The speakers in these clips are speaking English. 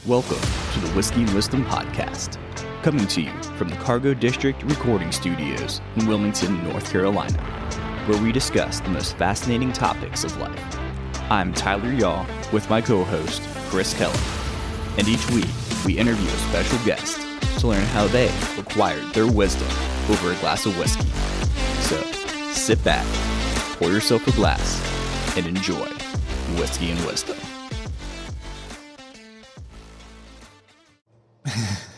Welcome to the Whiskey and Wisdom Podcast, coming to you from the Cargo District Recording Studios in Wilmington, North Carolina, where we discuss the most fascinating topics of life. I'm Tyler Yaw with my co-host, Chris Kellum, and each week we interview a special guest to learn how they acquired their wisdom over a glass of whiskey. So, sit back, pour yourself a glass, and enjoy Whiskey and Wisdom.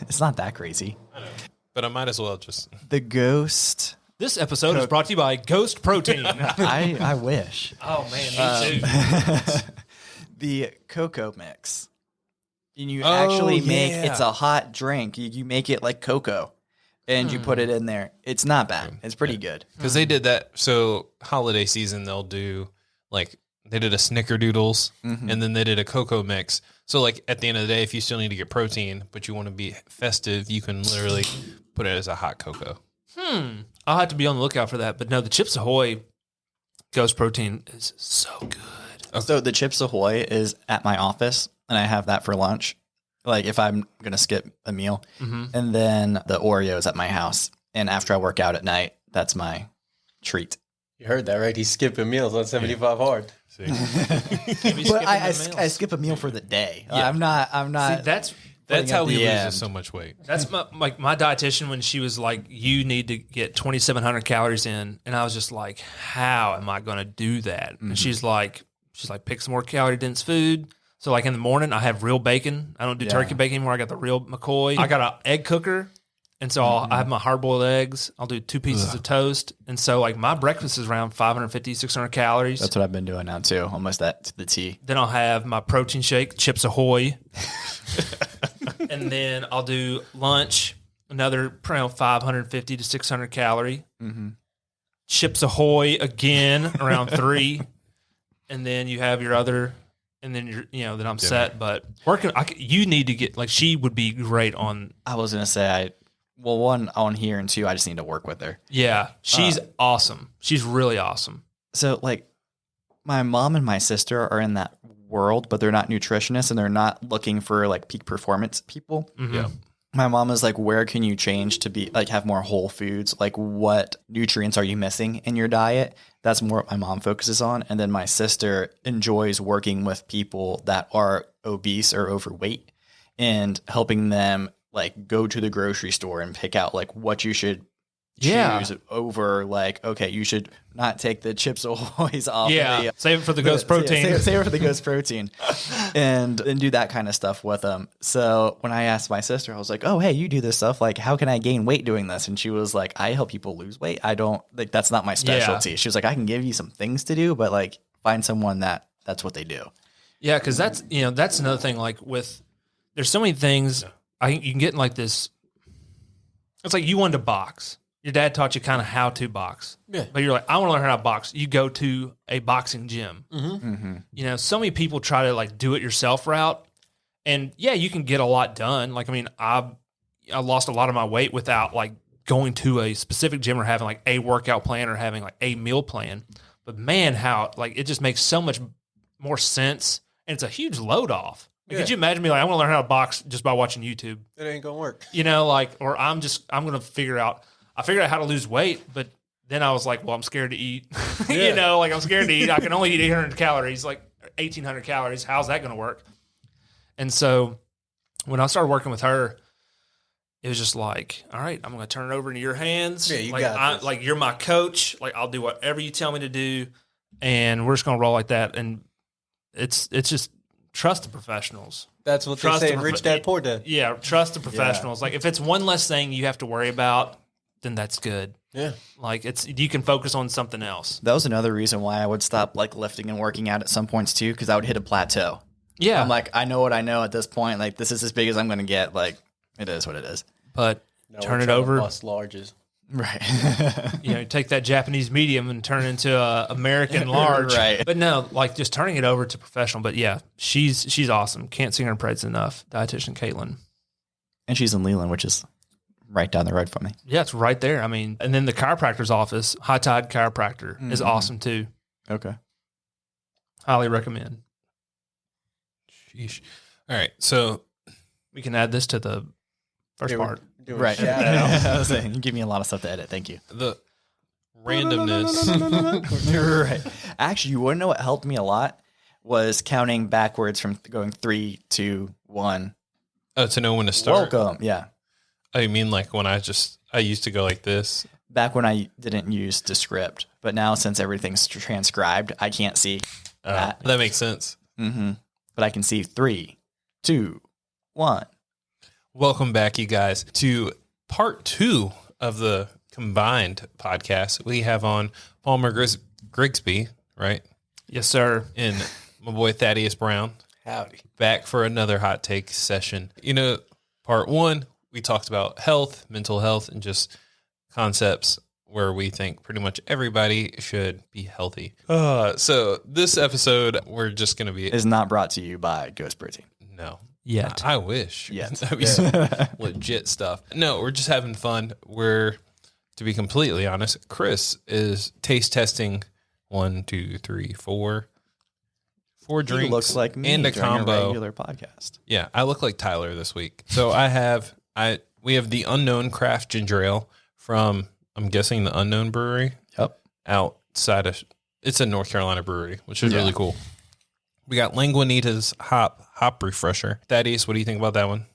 It's not that crazy. I know, but I might as well just... The Ghost. This episode is brought to you by Ghost Protein. I wish. Oh, man, me too. The cocoa mix. And you actually make, it's a hot drink. You make it like cocoa and you put it in there. It's not bad. It's pretty good. Because they did that. So holiday season, they'll do like, they did a snickerdoodles and then they did a cocoa mix. So like at the end of the day, if you still need to get protein, but you want to be festive, you can literally put it as a hot cocoa. I'll have to be on the lookout for that. But no, the Chips Ahoy Ghost Protein is so good. Okay. So the Chips Ahoy is at my office and I have that for lunch. Like if I'm going to skip a meal. And then the Oreos at my house. And after I work out at night, that's my treat. You heard that, right? He's skipping meals on 75 hard. See? But I skip a meal for the day. Yeah. I'm not. See, that's how he end. loses so much weight. That's my dietitian when she was like, you need to get 2,700 calories in. And I was just like, how am I going to do that? And she's like, pick some more calorie dense food. So like in the morning, I have real bacon. I don't do turkey bacon anymore. I got the real McCoy. I got an egg cooker. And so I have my hard-boiled eggs. I'll do 2 pieces of toast. And so, like, my breakfast is around 550, 600 calories. That's what I've been doing now, too. Almost that to the T. Then I'll have my protein shake, Chips Ahoy. And then I'll do lunch, another 550 to 600 calorie. Chips Ahoy again, around 3. And then you have your other... And then then I'm set. But you need to get, like, she would be great on... I was going to say, one, on here, and 2, I just need to work with her. Yeah, she's awesome. She's really awesome. So, like, my mom and my sister are in that world, but they're not nutritionists, and they're not looking for, like, peak performance people. Yeah. My mom is like, where can you change to be, like, have more whole foods? Like, what nutrients are you missing in your diet? That's more what my mom focuses on. And then my sister enjoys working with people that are obese or overweight and helping them, like, go to the grocery store and pick out, like, what you should choose over, like, okay, you should not take the Chips Ahoy's off. Yeah, save it for the Ghost Protein. Save it for the Ghost Protein. and do that kind of stuff with them. So when I asked my sister, I was like, oh, hey, you do this stuff. Like, how can I gain weight doing this? And she was like, I help people lose weight. I don't, like, that's not my specialty. She was like, I can give you some things to do, but, like, find someone that's what they do. Yeah, because that's another thing. Like, there's so many things you can get in, like, this. It's like you wanted to box. Your dad taught you kind of how to box. Yeah. But you're like, I want to learn how to box. You go to a boxing gym. So many people try to, like, do it yourself route. And yeah, you can get a lot done. Like, I mean, I lost a lot of my weight without, like, going to a specific gym or having, like, a workout plan or having, like, a meal plan. But man, how, like, it just makes so much more sense. And it's a huge load off. Like, could you imagine me, like, I want to learn how to box just by watching YouTube? It ain't going to work. Or I'm going to figure out. I figured out how to lose weight, but then I was like, well, I'm scared to eat. I'm scared to eat. I can only eat 800 calories, like 1,800 calories. How's that going to work? And so when I started working with her, it was just like, all right, I'm going to turn it over into your hands. Yeah, you got this. Like, you're my coach. Like, I'll do whatever you tell me to do, and we're just going to roll like that. And it's just trust the professionals. That's what they say in Rich Dad, Poor Dad. Yeah, trust the professionals. Like, if it's one less thing you have to worry about, then that's good. Yeah. Like, you can focus on something else. That was another reason why I would stop, like, lifting and working out at some points too, because I would hit a plateau. Yeah. I'm like, I know what I know at this point. Like, this is as big as I'm going to get. Like, it is what it is. But turn it over. Bust larges. Right. Take that Japanese medium and turn it into a American large. Right. But no, like, just turning it over to professional. But yeah, she's awesome. Can't sing her praise enough. Dietitian Caitlin. And she's in Leland, which is right down the road from me. Yeah, it's right there. I mean, and then the chiropractor's office, High Tide Chiropractor, is awesome too. Okay. Highly recommend. Sheesh. All right. So We can add this to the first part. Right. I was saying, you give me a lot of stuff to edit. Thank you. The randomness. Right. Actually, you want to know what helped me a lot was counting backwards from going 3, 2, 1. Oh, to know when to start. Welcome. Yeah. Oh, you mean like when I used to go like this? Back when I didn't use Descript, but now since everything's transcribed, I can't see that. That makes sense. Mm-hmm. But I can see 3, 2, 1. Welcome back, you guys, to part 2 of the combined podcast. We have on Palmer Grigsby, right? Yes, sir. And my boy Thaddeus Brown. Howdy. Back for another hot take session. You know, part 1, we talked about health, mental health, and just concepts where we think pretty much everybody should be healthy. So this episode, we're just going to be... Is not brought to you by Ghost Protein. No. Yet. I wish. Yet. That'd be some legit stuff. No, we're just having fun. To be completely honest, Chris is taste testing 1, 2, 3, 4 drinks. He looks like me and a during combo. a regular podcast. Yeah, I look like Tyler this week. So we have the Unknown Craft Ginger Ale from, I'm guessing, the Unknown Brewery. Yep. Outside of, it's a North Carolina brewery, which is really cool. We got Languanita's hop refresher. Thaddeus, what do you think about that one?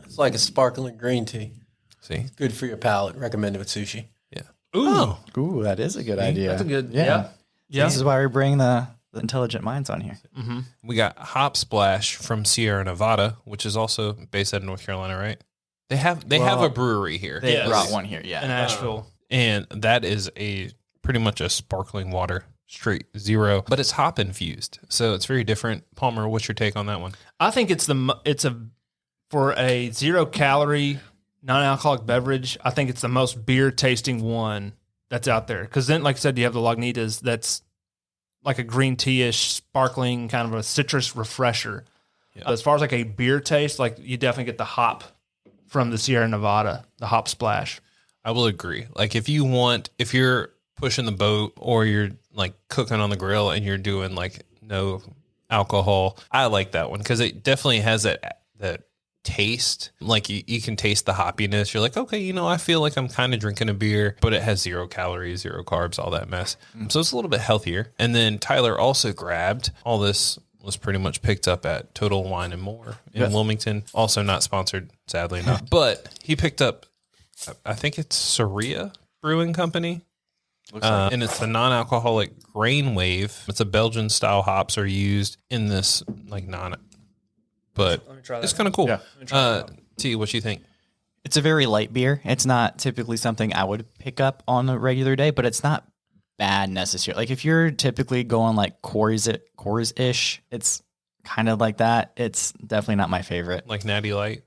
It's like a sparkling green tea. See? Good for your palate. Recommended with sushi. Yeah. Ooh, that is a good idea. That's a good... Yeah. Yeah. This is why we bring the intelligent minds on here. Mm-hmm. We got Hop Splash from Sierra Nevada, which is also based out of North Carolina, right? They have a brewery here. They Yes. brought one here, yeah. In Asheville. And that is pretty much a sparkling water, straight zero, but it's hop infused. So it's very different. Palmer, what's your take on that one? I think for a 0-calorie non-alcoholic beverage, I think it's the most beer tasting one that's out there. Because then, like I said, you have the Lagunitas that's like a green tea-ish, sparkling, kind of a citrus refresher. Yeah. But as far as like a beer taste, like you definitely get the hop from the Sierra Nevada, the Hop Splash. I will agree. Like if you're pushing the boat or you're like cooking on the grill and you're doing like no alcohol, I like that one because it definitely has that taste. Like you can taste the hoppiness. You're like, okay, I feel like I'm kind of drinking a beer, but it has 0 calories, 0 carbs, all that mess. So it's a little bit healthier. And then Tyler also grabbed all this. Was pretty much picked up at Total Wine and More in Wilmington. Also not sponsored, sadly enough. But he picked up, I think it's Soria Brewing Company. And it's the non-alcoholic Grain Wave. It's a Belgian style hops are used in this but it's kind of cool. Yeah. T, what you think? It's a very light beer. It's not typically something I would pick up on a regular day, but it's not bad necessarily. Like if you're typically going like Coors-ish, it's kind of like that. It's definitely not my favorite. Like Natty Light?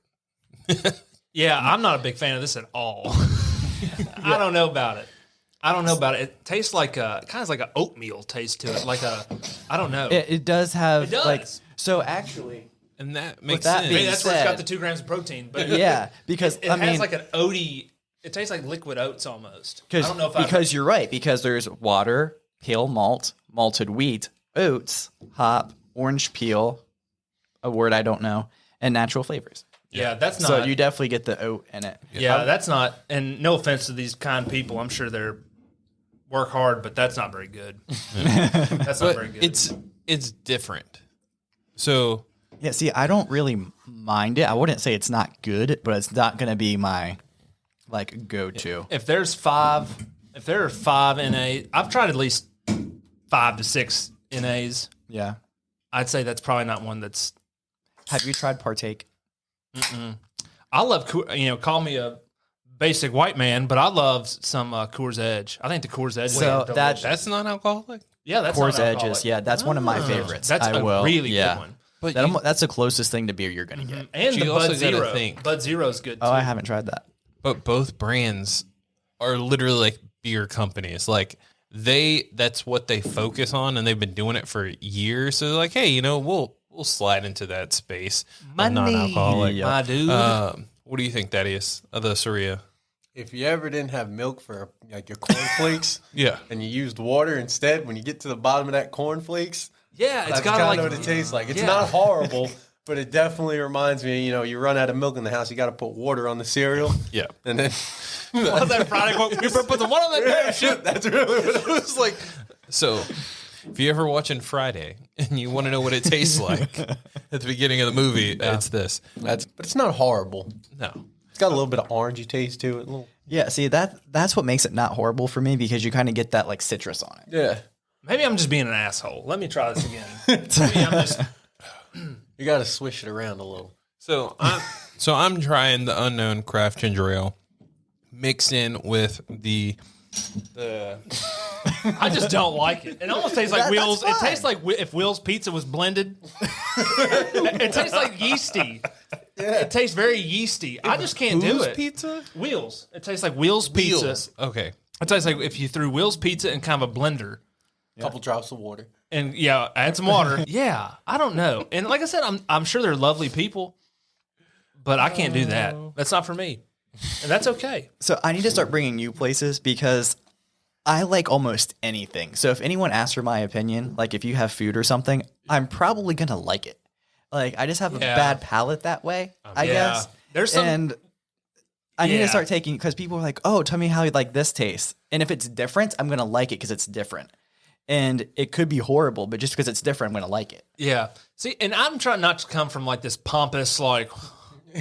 Yeah, I'm not a big fan of this at all. I don't know about it. It tastes like kind of like an oatmeal taste to it. I don't know. It does have It does. like, so actually, And that makes that sense. being Maybe that's where it's said- got the 2 grams of protein. But yeah, because it has like an oaty. It tastes like liquid oats almost. I don't know if because you're right, because there's water, pale malt, malted wheat, oats, hop, orange peel, a word I don't know, and natural flavors. Yeah, that's not. So you definitely get the oat in it. Yeah, that's not. And no offense to these kind people, I'm sure they're work hard, but that's not very good. That's not But very good. it's different. So Yeah, see, I don't really mind it. I wouldn't say it's not good, but it's not going to be my go-to. If there are 5 NA, I've tried at least 5 to 6 NAs. Yeah. I'd say that's probably not one that's. Have you tried Partake? I love, call me a basic white man, but I love some Coors Edge. I think the Coors Edge. So is that- that's non-alcoholic? yeah, that's Coors not Edges. alcoholic. Yeah, that's one of my favorites. That's I a will. really yeah. good one. But That's the closest thing to beer you're going to get. And you the also Bud gotta Zero. think- Bud Zero's good too. Oh, I haven't tried that. But both brands are literally like beer companies. Like that's what they focus on, and they've been doing it for years. So they're like, hey, we'll slide into that space of non-alcoholic. Yeah. My dude. What do you think, Thaddeus, of the Soria? If you ever didn't have milk for like your cornflakes Yeah. and you used water instead, when you get to the bottom of that cornflakes, yeah, it's that's got kind like of what it tastes like. It's yeah. not horrible, But it definitely reminds me, you run out of milk in the house, you got to put water on the cereal. Yeah. And then What was that Friday? We put the one on that damn shit. that's really what it was like. So, if you're ever watching Friday and you want to know what it tastes like at the beginning of the movie, it's this. But it's not horrible. No. It's got a little bit of orangey taste to it. Yeah, see that's what makes it not horrible for me because you kind of get that like citrus on it. Yeah. Maybe I'm just being an asshole. Let me try this again. Maybe I'm just. You got to swish it around a little. So I'm trying the unknown craft ginger ale mixed in with the I just don't like it. It almost tastes like That's Wheels. It fine. tastes like if Wheels Pizza was blended. It tastes like yeasty. It tastes very yeasty. I just can't do it. pizza? Wheels. It tastes like Wheels Pizza. Wheels. Okay. It tastes like if you threw Wheels Pizza in kind of a blender. A couple drops of water. And add some water. Yeah, I don't know. And like I said, I'm sure they're lovely people, but I can't do that. That's not for me, and that's okay. So I need to start bringing you places because I like almost anything. So if anyone asks for my opinion, like if you have food or something, I'm probably gonna like it. Like I just have a Yeah. bad palate that way, I Yeah. guess. There's some- and I need Yeah. to start taking because people are like, "Oh, tell me how you like this taste," and if it's different, I'm gonna like it because it's different. And it could be horrible, but just because it's different, I'm gonna like it. Yeah. See, and I'm trying not to come from like this pompous like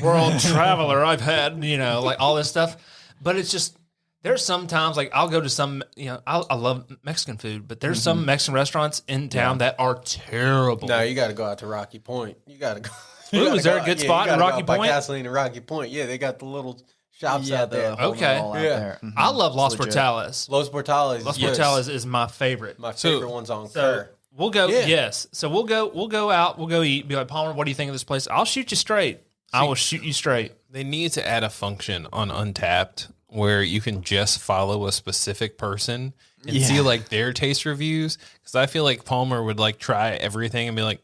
world traveler I've had, like all this stuff. But it's just there's sometimes like I'll go to some, I love Mexican food, but there's some Mexican restaurants in town that are terrible. No, you got to go out to Rocky Point. You got to go. Ooh, is there a good spot in Rocky Point? Gasoline in Rocky Point. Yeah, they got the little shops out there. Okay. Out Yeah. there. Mhm. I love Los legit. Portales. Los Portales. Los yes. Portales is my favorite. My favorite one's on So Kerr. we'll go. Yeah. Yes. So we'll go out. We'll go eat. Be like, Palmer, what do you think of this place? I'll shoot you straight. I will shoot you straight. They need to add a function on Untapped where you can just follow a specific person and see like their taste reviews. Because I feel like Palmer would like try everything and be like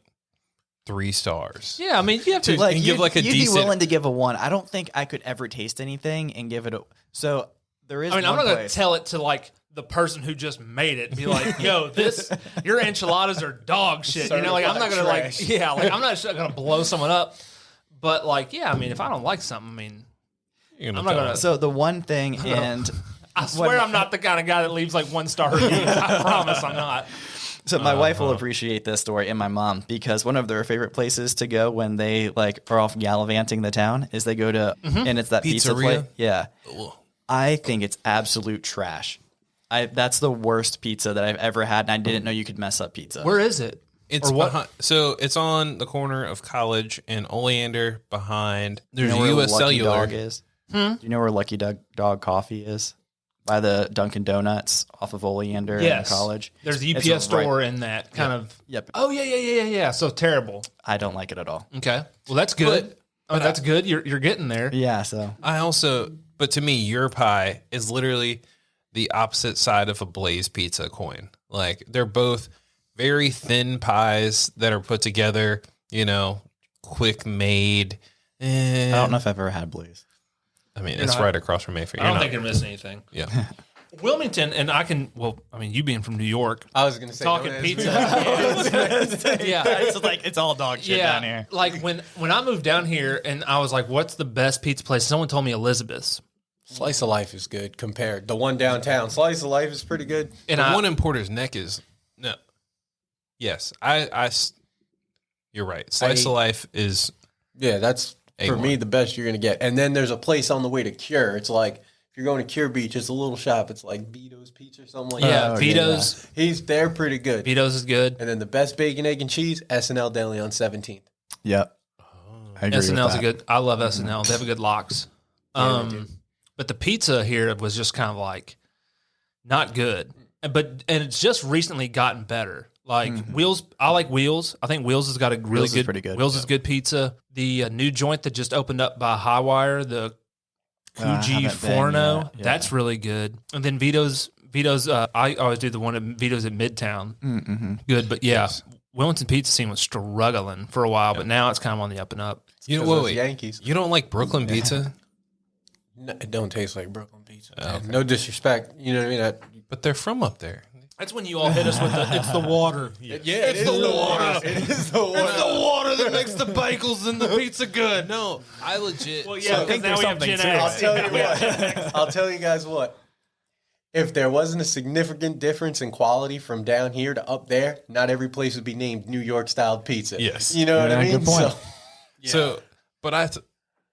3 stars. Yeah. I mean, you have to. Like and give like a you'd decent. be willing to give a 1. I don't think I could ever taste anything and give it a. So there is. I mean, one I'm not going to place- tell it to like the person who just made it and be like, yo, your enchiladas are dog shit. Like I'm not going to like, Certified yeah, like I'm not going to blow someone up. But like, yeah, I mean, if I don't like something, I mean, You're I'm not tell gonna- them. So the one thing, and I swear I'm not the kind of guy that leaves like 1-star reviews. I promise I'm not. so my wife will appreciate this story, and my mom, because one of their favorite places to go when they like are off gallivanting the town is they go to, and it's that pizza Pizzeria? place. Yeah, I think it's absolute trash. That's the worst pizza that I've ever had, and I didn't know you could mess up pizza. Where is it? It's Or what? behind, so it's on the corner of College and Oleander behind. Do you There's know where U.S. Lucky Cellular. Dog is? Do you know where Lucky Dog Coffee is? By the Dunkin' Donuts off of Oleander Yes. and College. There's the It's UPS right- store in that kind of. Yep. Oh yeah. So terrible. I don't like it at all. Okay. Well, that's good. That's good. You're getting there. Yeah, so But to me, your pie is literally the opposite side of a Blaze Pizza coin. Like they're both very thin pies that are put together, quick made. I don't know if I've ever had Blaze. I mean, it's not- right across from Mayfair. I don't think you're missing anything. Yeah. Wilmington, and I can. Well, I mean, you being from New York, I was going to say. talking don't pizza. Yeah. It's like it's all dog shit down here. Like when I moved down here, and I was like, "What's the best pizza place?" Someone told me Elizabeth's, Slice of Life is good compared. The one downtown, Slice of Life is pretty good. and The I one in Porter's Neck is no. Yes, you're right. Slice of Life is Yeah, that's for A1. me the best you're gonna get. And then there's a place on the way to Cure. It's like if you're going to Cure Beach, it's a little shop. It's like Vito's Pizza or something like that. Vito's. They're pretty good. Vito's is good. And then the best bacon, egg, and cheese, SNL Deli on 17th. Yep. I agree with SNL's that. a good. I love SNL. They have a good locks. Yeah, they do. But the pizza here was just kind of like not good. And it's just recently gotten better. Like Wheels, I like Wheels. I think Wheels has got a really Wheels is good. pretty good. Wheels is good pizza. The new joint that just opened up by Highwire, the I Cuji haven't been Forno, yet. Yeah. that's really good. And then Vito's. I always do the one at Vito's at Midtown. Mm-hmm. Good, but yeah, Wilmington pizza scene was struggling for a while, but now it's kind of on the up and up. you know. 'Cause those Wait, Yankees. you don't like Brooklyn pizza, No, it don't taste like Brooklyn pizza. Oh, okay. No disrespect. You know what I mean? but they're from up there. That's when you all hit us with it's the water. It is the water. It is the water. It's the water that makes the bagels and the pizza good. No, I legit. Well, yeah, because now we have Gen X. I'll tell you guys what. If there wasn't a significant difference in quality from down here to up there, not every place would be named New York style pizza. Yes. You know what I mean? Good point. But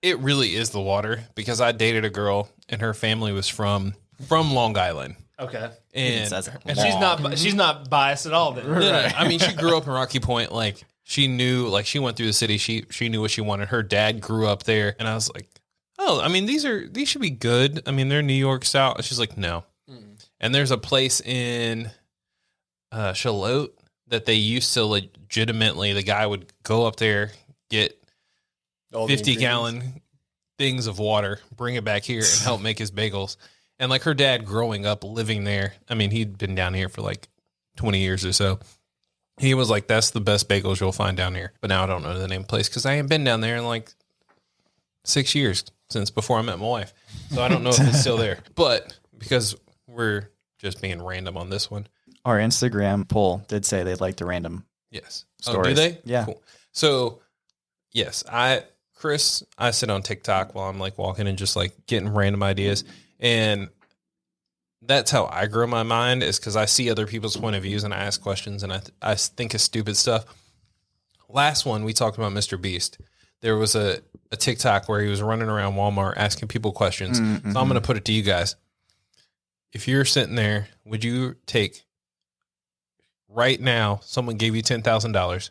it really is the water, because I dated a girl and her family was from Long Island. Okay. And she's not biased at all then. No. I mean, she grew up in Rocky Point. Like, she knew, like, she went through the city. She knew what she wanted. Her dad grew up there. And I was like, oh, I mean, these should be good. I mean, they're New York style. She's like, no. And there's a place in Charlotte that they used to legitimately, the guy would go up there, get 50-gallon things of water, bring it back here, and help make his bagels. And like her dad growing up living there, I mean, he'd been down here for like 20 years or so. He was like, that's the best bagels you'll find down here. But now I don't know the name of the place because I ain't been down there in like 6 years since before I met my wife. So I don't know if it's still there. But because we're just being random on this one. Our Instagram poll did say they'd like the random. Yes. Stories. Oh, do they? Yeah. Cool. So, yes, I sit on TikTok while I'm like walking and just like getting random ideas. And that's how I grow my mind, is because I see other people's point of views and I ask questions and I think of stupid stuff. Last one, we talked about Mr. Beast. There was a TikTok where he was running around Walmart asking people questions. Mm-hmm. So I'm going to put it to you guys. If you're sitting there, would you take right now, someone gave you $10,000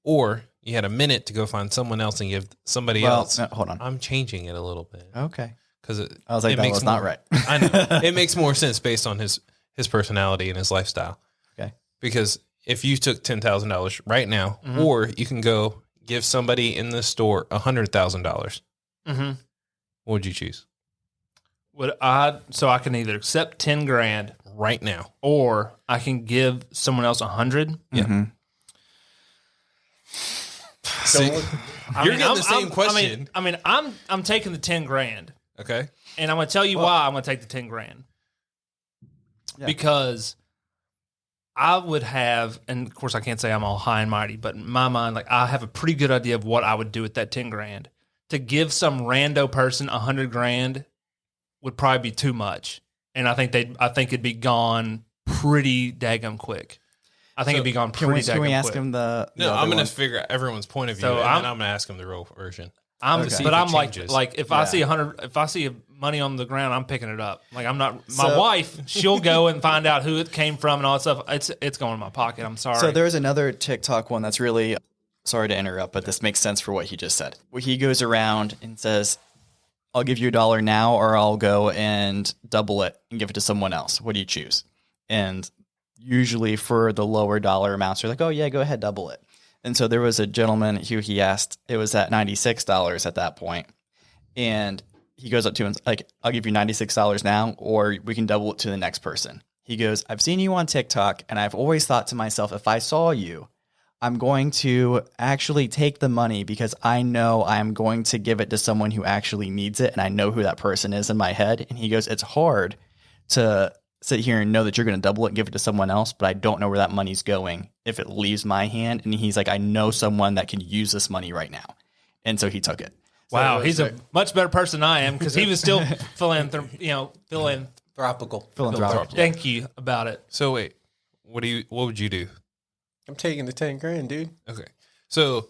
or you had a minute to go find someone else and give somebody else? No, hold on. I'm changing it a little bit. Okay. Because I was like, that was not right. I know. It makes more sense based on his personality and his lifestyle. Okay. Because if you took $10,000 right now, or you can go give somebody in the store $100,000, what would you choose? So I can either accept 10 grand right now, or I can give someone else 100. Yeah. Mm-hmm. So you're getting the same question. I'm taking the 10 grand. Okay. And I'm going to tell you why I'm going to take the 10 grand. Yeah. Because I would have, and of course I can't say I'm all high and mighty, but in my mind, like, I have a pretty good idea of what I would do with that 10 grand. To give some rando person 100 grand would probably be too much. And I think it'd be gone pretty daggum quick. I think it'd be gone pretty daggum quick. Can we ask him the I'm going to figure out everyone's point of view, and then I'm going to ask him the real version. I'm like if I see 100, if I see money on the ground, I'm picking it up. Like, I'm not my wife. She'll go and find out who it came from and all that stuff. It's going in my pocket. I'm sorry. So there's another TikTok one that's really, sorry to interrupt, but this makes sense for what he just said. Where he goes around and says, "I'll give you $1 now, or I'll go and double it and give it to someone else. What do you choose?" And usually for the lower dollar amounts, you're like, "Oh yeah, go ahead, double it." And so there was a gentleman who he asked, it was at $96 at that point. And he goes up to him like, "I'll give you $96 now, or we can double it to the next person." He goes, "I've seen you on TikTok, and I've always thought to myself, if I saw you, I'm going to actually take the money because I know I'm going to give it to someone who actually needs it, and I know who that person is in my head." And he goes, "It's hard to sit here and know that you're going to double it and give it to someone else, but I don't know where that money's going if it leaves my hand." And he's like, "I know someone that can use this money right now." And so he took it. Wow, he's a much better person than I am, because he was still philanthropical. Thank you about it. So wait, what would you do? I'm taking the 10 grand, dude. Okay. So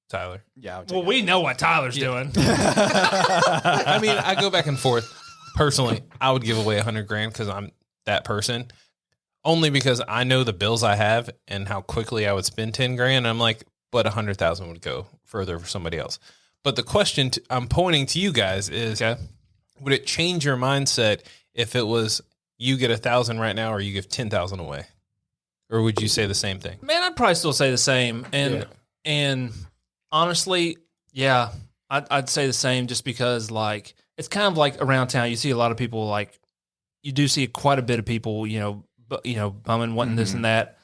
Tyler. Yeah. Well, we know what Tyler's doing. I mean, I go back and forth. Personally, I would give away 100 grand because I'm that person. Only because I know the bills I have and how quickly I would spend 10 grand. I'm like, but 100,000 would go further for somebody else. But the question I'm pointing to you guys is, would it change your mindset if it was you get 1,000 right now or you give 10,000 away? Or would you say the same thing? Man, I'd probably still say the same. And honestly, yeah, I'd say the same, just because, like, it's kind of like around town. You see a lot of people, like, you do see quite a bit of people, bumming, wanting this and that.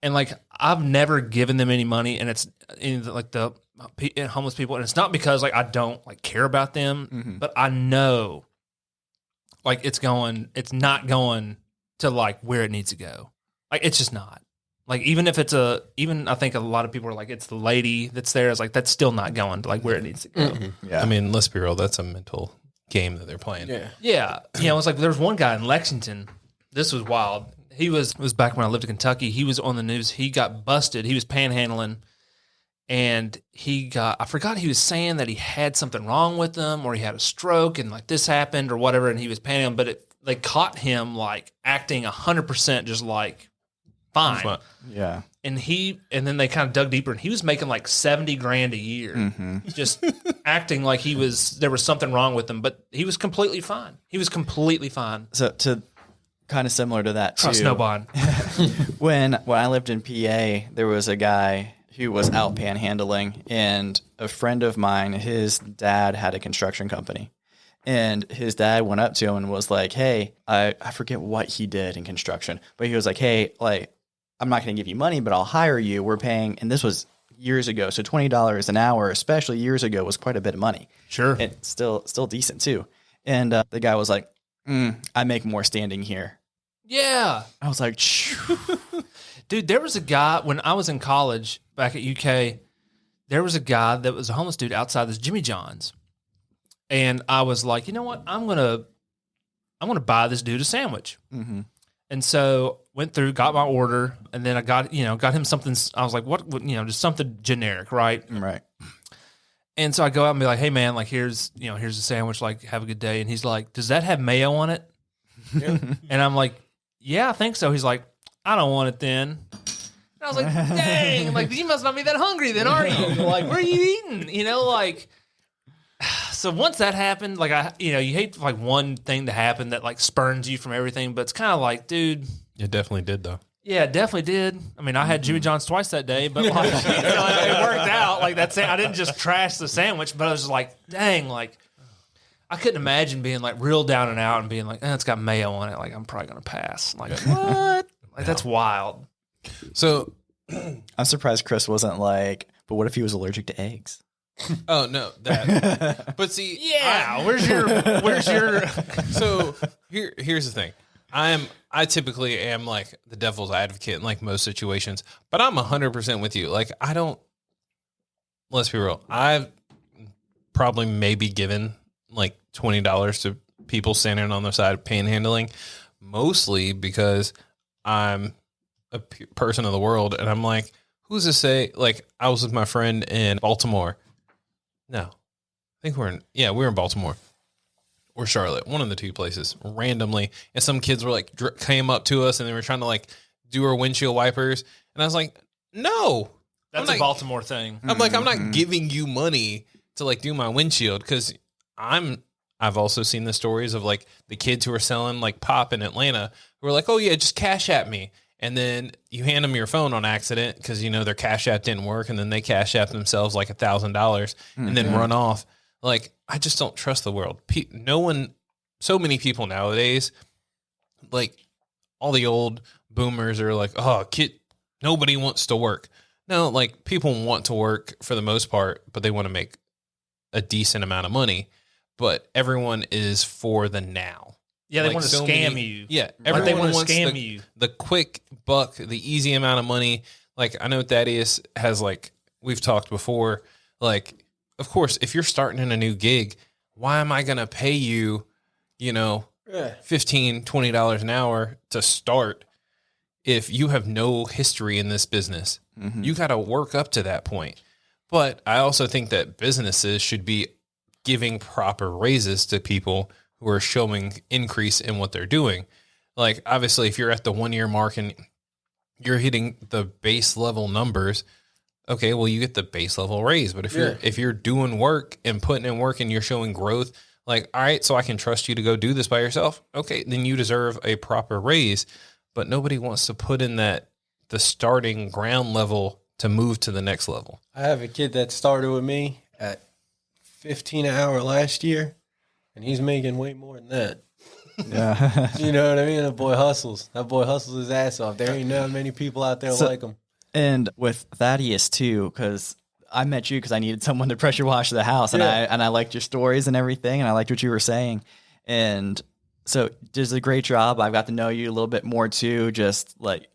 And, like, I've never given them any money, and it's like the homeless people. And it's not because, like, I don't, like, care about them, but I know, like, it's not going to like where it needs to go. Like it's just not. Like even if it's I think a lot of people are like it's the lady that's there. It's like that's still not going to like where it needs to go. Yeah. I mean, let's be real. That's a mental game that they're playing. Yeah. You know, it's like there was one guy in Lexington. This was wild. It was back when I lived in Kentucky. He was on the news. He got busted. He was panhandling, and I forgot he was saying that he had something wrong with him, or he had a stroke, and like this happened, or whatever, and he was panhandling. But they caught him like acting 100% just like fine. Yeah. And then they kind of dug deeper, and he was making like $70,000 a year, just acting like there was something wrong with him, but he was completely fine. He was completely fine. So to kind of similar to that too. Trust no bond. When I lived in PA, there was a guy who was out panhandling, and a friend of mine, his dad had a construction company, and his dad went up to him and was like, "Hey, I forget what he did in construction, but he was like, hey, like I'm not going to give you money, but I'll hire you. We're paying," and this was years ago, so $20 an hour, especially years ago, was quite a bit of money. Sure, and still decent too. And the guy was like, "I make more standing here." Yeah. I was like, dude, there was a guy when I was in college back at UK, there was a guy that was a homeless dude outside this Jimmy John's. And I was like, you know what? I'm going to buy this dude a sandwich. Mm-hmm. And so went through, got my order, and then I got him something. I was like, what, just something generic, right? Right. And so I go out and be like, hey man, like here's a sandwich, like have a good day. And he's like, does that have mayo on it? Yeah. And I'm like, yeah, I think so. He's like, I don't want it then. And I was like, dang, like you must not be that hungry then, are you? Like, where are you eating? Like, so once that happened, like you hate like one thing to happen that like spurns you from everything, but it's kind of like, dude. It definitely did though. Yeah, it definitely did. I mean, I had Jimmy John's twice that day, but like, it worked out. Like that's it. I didn't just trash the sandwich, but I was just like, dang, like. I couldn't imagine being like real down and out and being like, it's got mayo on it. Like, I'm probably going to pass. Like, what? Like, that's wild. So I'm surprised Chris wasn't like, but what if he was allergic to eggs? Oh, no. That. But see. Yeah. Where's your. So here's the thing. I typically am like the devil's advocate in like most situations, but I'm 100% with you. Like, let's be real. I've probably maybe given like $20 to people standing on the side panhandling, mostly because I'm a person of the world, and I'm like, who's to say? Like, I was with my friend in Baltimore. No, I think we were in Baltimore or Charlotte, one of the two places, randomly, and some kids were like came up to us and they were trying to like do our windshield wipers, and I was like, no, that's a Baltimore thing. I'm like, I'm not giving you money to like do my windshield, because I've also seen the stories of like the kids who are selling like pop in Atlanta who are like, oh yeah, just cash at me. And then you hand them your phone on accident because, their cash app didn't work. And then they cash app themselves like $1,000 and then run off. Like, I just don't trust the world. So many people nowadays, like all the old boomers are like, oh, nobody wants to work. No, like people want to work for the most part, but they want to make a decent amount of money. But everyone is for the now. Yeah, they want to scam you. Yeah, everyone wants to scam you. The quick buck, the easy amount of money. Like, I know Thaddeus has, like, we've talked before, like, of course, if you're starting in a new gig, why am I going to pay you, $15, $20 an hour to start if you have no history in this business? Mm-hmm. You got to work up to that point. But I also think that businesses should be giving proper raises to people who are showing increase in what they're doing. Like, obviously, if you're at the 1 year mark and you're hitting the base level numbers, okay, well, you get the base level raise. But if you're doing work and putting in work and you're showing growth, like, all right, so I can trust you to go do this by yourself. Okay, then you deserve a proper raise. But nobody wants to put in the starting ground level to move to the next level. I have a kid that started with me at $15 an hour last year, and he's making way more than that. Yeah. You know what I mean? That boy hustles his ass off. There ain't not many people out there like him. And with Thaddeus too, because I met you because I needed someone to pressure wash the house, and I liked your stories and everything, and I liked what you were saying. And So does a great job. I've got to know you a little bit more too. Just like,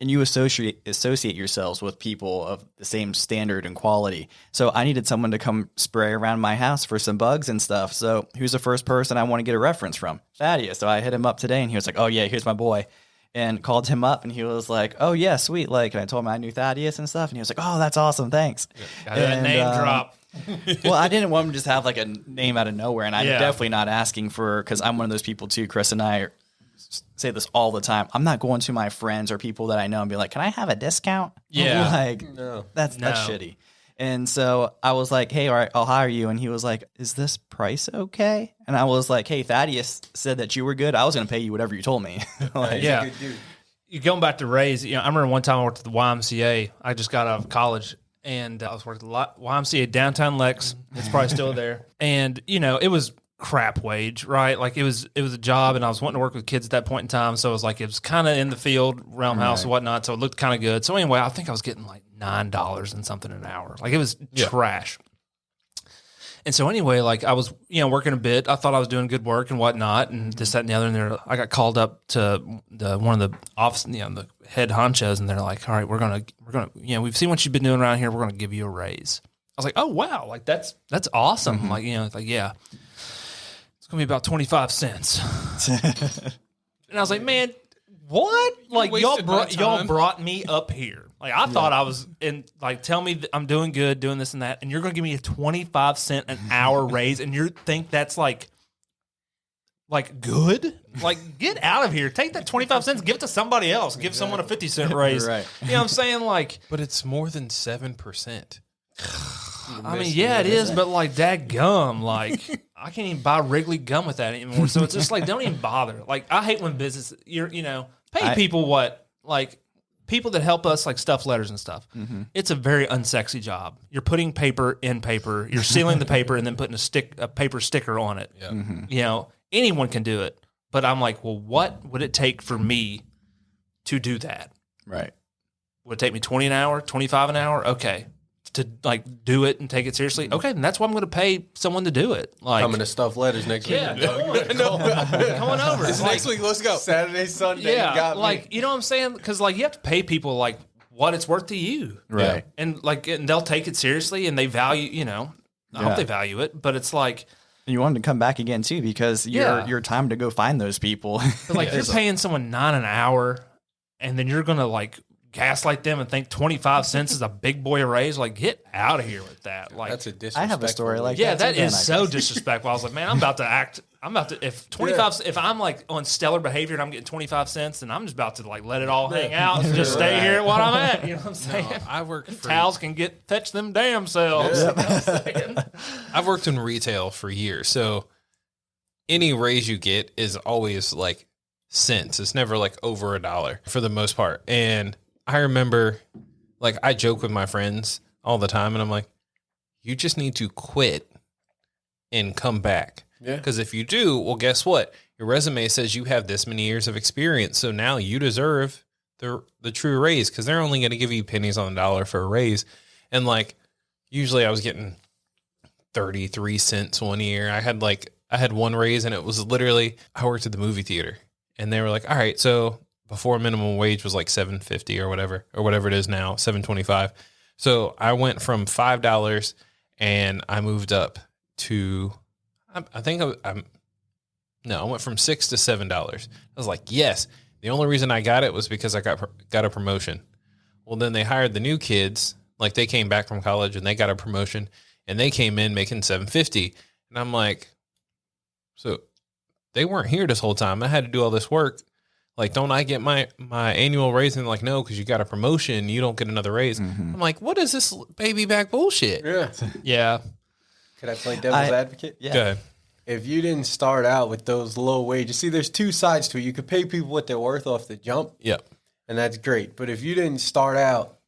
and you associate yourselves with people of the same standard and quality. So I needed someone to come spray around my house for some bugs and stuff. So who's the first person I want to get a reference from? Thaddeus. So I hit him up today, and he was like, "Oh yeah, here's my boy." And called him up, and he was like, "Oh yeah, sweet." Like, and I told him I knew Thaddeus and stuff, and he was like, "Oh, that's awesome, thanks." Got that name drop. Well, I didn't want him to just have like a name out of nowhere, and I'm Yeah. definitely not asking for, because I'm one of those people too. Chris and I say this all the time. I'm not going to my friends or people that I know and be like, "Can I have a discount?" Yeah. Like that's shitty. And so I was like, "Hey, all right, I'll hire you." And he was like, "Is this price okay?" And I was like, "Hey, Thaddeus said that you were good. I was going to pay you whatever you told me." Like, Yeah. Good dude. You going back to Ray's, I remember one time I worked at the YMCA. I just got out of college, and I was working at the YMCA downtown Lex. It's probably still there. And, it was crap wage, right? Like it was a job, and I was wanting to work with kids at that point in time. So it was kind of in the field, realm house and whatnot. So it looked kind of good. So anyway, I think I was getting like $9 and something an hour. Like it was trash. And so anyway, like I was, working a bit. I thought I was doing good work and whatnot, and this, that, and the other. And I got called up to one of the office, the head honchos, and they're like, "All right, we're gonna, we've seen what you've been doing around here. We're gonna give you a raise." I was like, "Oh wow, like that's awesome." Mm-hmm. Like it's like, yeah, it's gonna be about 25 cents. And I was like, "Man, what? Like y'all brought me up here. Like I thought I was in. Like tell me that I'm doing good, doing this and that, and you're going to give me a 25 cent an hour raise, and you think that's like good? Like get out of here. Take that 25 cents, give it to somebody else. Give someone a 50-cent raise. Right. You know what I'm saying? Like, But it's more than 7%. I mean, yeah, it is, but like dadgum, like I can't even buy Wrigley gum with that anymore. So it's just like don't even bother. Like I hate when business pay people what like. People that help us like stuff letters and stuff. Mm-hmm. It's a very unsexy job. You're putting paper in paper. You're sealing the paper and then putting a paper sticker on it. Yeah. Mm-hmm. Anyone can do it. But I'm like, well, what would it take for me to do that? Right. Would it take me 20 an hour, 25 an hour? Okay. To like do it and take it seriously. Okay, then that's why I'm going to pay someone to do it. Like Coming to stuff letters next week. yeah, coming over. This next week, let's go. Saturday, Sunday. Yeah, you got like me. you know what I'm saying? Because like you have to pay people like what it's worth to you, Right. and they'll take it seriously and they value. I hope they value it, but it's like, And you want them to come back again too, because your time to go find those people. but like you're paying someone $9 an hour, and then you're gonna like gaslight them and think 25 cents is a big boy raise. Like get out of here with that. Like That's a disrespectful. I have a story like yeah, that. that is so disrespectful. I was like, man, I'm about to if 25 if I'm like on stellar behavior and I'm getting 25 cents, then I'm just about to like let it all hang out and just stay here at what I'm at. You know what I'm saying? I work for Towels can fetch them damn selves. You know what I'm saying? I've worked in retail for years, so any raise you get is always like cents. It's never like over $1 for the most part. And I remember, like, I joke with my friends all the time, and I'm like, you just need to quit and come back. Yeah. Because if you do, well, guess what? Your resume says you have this many years of experience, so now you deserve the true raise, because they're only going to give you pennies on the dollar for a raise. And like, usually I was getting 33 cents one year. I had one raise, and it was literally, I worked at the movie theater, and they were like, all right, so before minimum wage was like $7.50 or whatever it is now, $7.25. So I went from $5 and I moved up to, I went from $6 to $7. I was like, yes. The only reason I got it was because I got a promotion. Well, then they hired the new kids, like they came back from college and they got a promotion, and they came in making $7.50. And I'm like, so they weren't here this whole time. I had to do all this work. Like, don't I get my annual raise? And like, no, because you got a promotion, you don't get another raise. Mm-hmm. I'm like, what is this baby back bullshit? Yeah. Yeah. Could I play devil's advocate? Yeah. Go ahead. If you didn't start out with those low wages, see, there's two sides to it. You could pay people what they're worth off the jump, Yep. and that's great. But if you didn't start out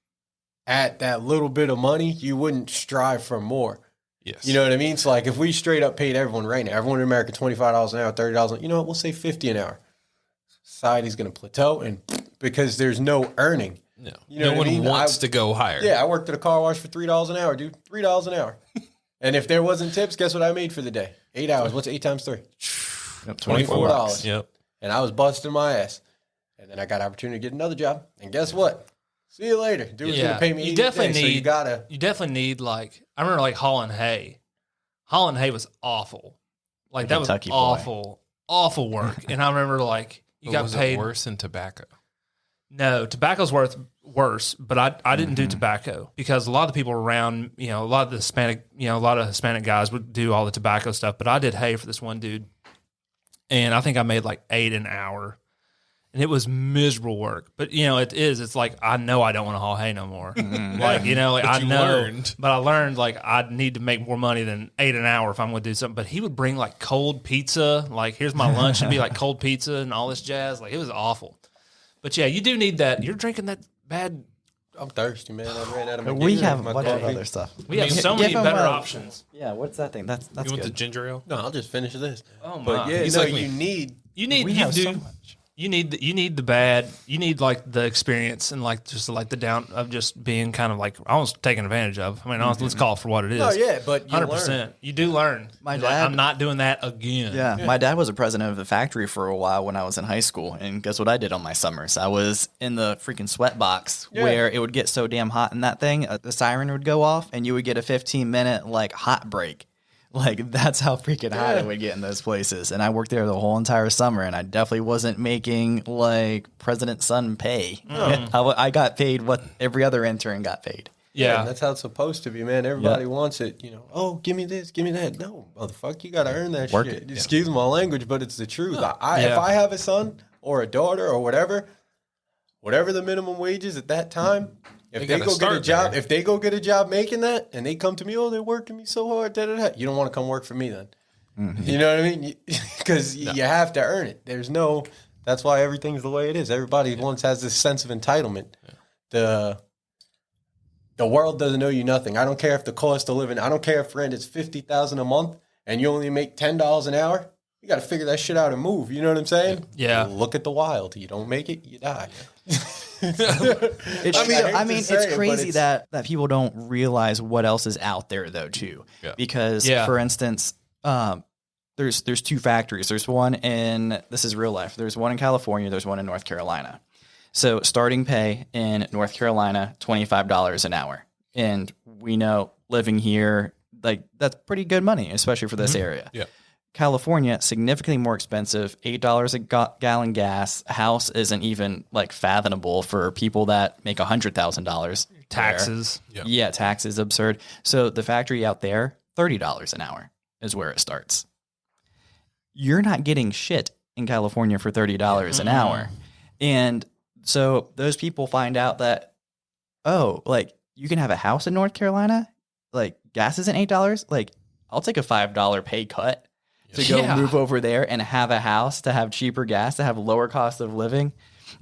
at that little bit of money, you wouldn't strive for more. Yes. You know what I mean? So like if we straight up paid everyone right now, everyone in America $25 an hour, $30, you know what? We'll say $50 an hour. Society's going to plateau, and because there's no earning. No. You know No what one I mean? wants to go higher. Yeah, I worked at a car wash for $3 an hour, dude. $3 an hour. And if there wasn't tips, guess what I made for the day? 8 hours. What's 8 times 3? $24. Yep. And I was busting my ass. And then I got an opportunity to get another job. And guess what? See you later. Dude's going to pay me $80 You definitely so need. you gotta. You definitely need like I remember like hauling hay. Hauling hay was awful. Like that was Kentucky boy. awful work. And I remember like you got was paid it worse than tobacco? No, tobacco's worse, but I didn't do tobacco because a lot of the people around, a lot of the Hispanic, a lot of Hispanic guys would do all the tobacco stuff, but I did hay for this one dude, and I think I made like $8 an hour, and it was miserable work. But it's like I know I don't want to haul hay no more. Like I know, learned. but I learned like I need to make more money than $8 an hour if I'm going to do something. But he would bring like cold pizza, like here's my lunch, and be like cold pizza and all this jazz. Like it was awful. But yeah, you do need that. You're drinking that bad. I'm thirsty, man. I ran out of my We ginger, have a my bunch of coffee. other stuff. We have Give so many him better a- options. Yeah, what's that thing? That's You want the good. ginger ale? No, I'll just finish this. Oh my! But yeah, He's no, like me. you need. You We have do. so much. You need the bad. You need like the experience and like just like the down of just being kind of like almost taken advantage of. I mean, honestly, let's call it for what it is. Oh yeah, but you 100%. learn. You do learn. My You're like, dad- I'm not doing that again. Yeah, my dad was a president of a factory for a while when I was in high school, and guess what I did on my summers? I was in the freaking sweat box where it would get so damn hot in that thing, the siren would go off, and you would get a 15-minute like hot break. Like that's how freaking hot it would get in those places. And I worked there the whole entire summer, and I definitely wasn't making like president's son pay. I got paid what every other intern got paid. Yeah. And that's how it's supposed to be, man. Everybody wants it, Oh, give me this, give me that. No, motherfucker, you got to earn that Work shit. it. Excuse my language, but it's the truth. If Yeah. I have a son or a daughter or whatever the minimum wage is at that time, if They they gotta go get a start job, there. if they go get a job making that, and they come to me, they're working me so hard, da da da. You don't want to come work for me then. You know what I mean? Because you have to earn it. There's no. That's why everything's the way it is. Everybody once has this sense of entitlement. The world doesn't owe you nothing. I don't care if the cost of living. I don't care if rent is $50,000 a month and you only make $10 an hour. You got to figure that shit out and move. You know what I'm saying? Yeah. Look at the wild. You don't make it, you die. It's, I hate I to mean, say it's it, but crazy it's- that people don't realize what else is out there, though, too. Yeah. Because, Yeah. for instance, there's two factories. There's one in this is real life. There's one in California. There's one in North Carolina. So starting pay in North Carolina, $25 an hour, and we know living here, like that's pretty good money, especially for this area. Yeah. California, significantly more expensive, $8 a gallon gas. A house isn't even like fathomable for people that make $100,000. Taxes. Yeah, taxes absurd. So the factory out there, $30 an hour is where it starts. You're not getting shit in California for $30 an hour. And so those people find out that, oh, like you can have a house in North Carolina, like gas isn't $8. Like I'll take a $5 pay cut to go Yeah. move over there and have a house, to have cheaper gas, to have lower cost of living.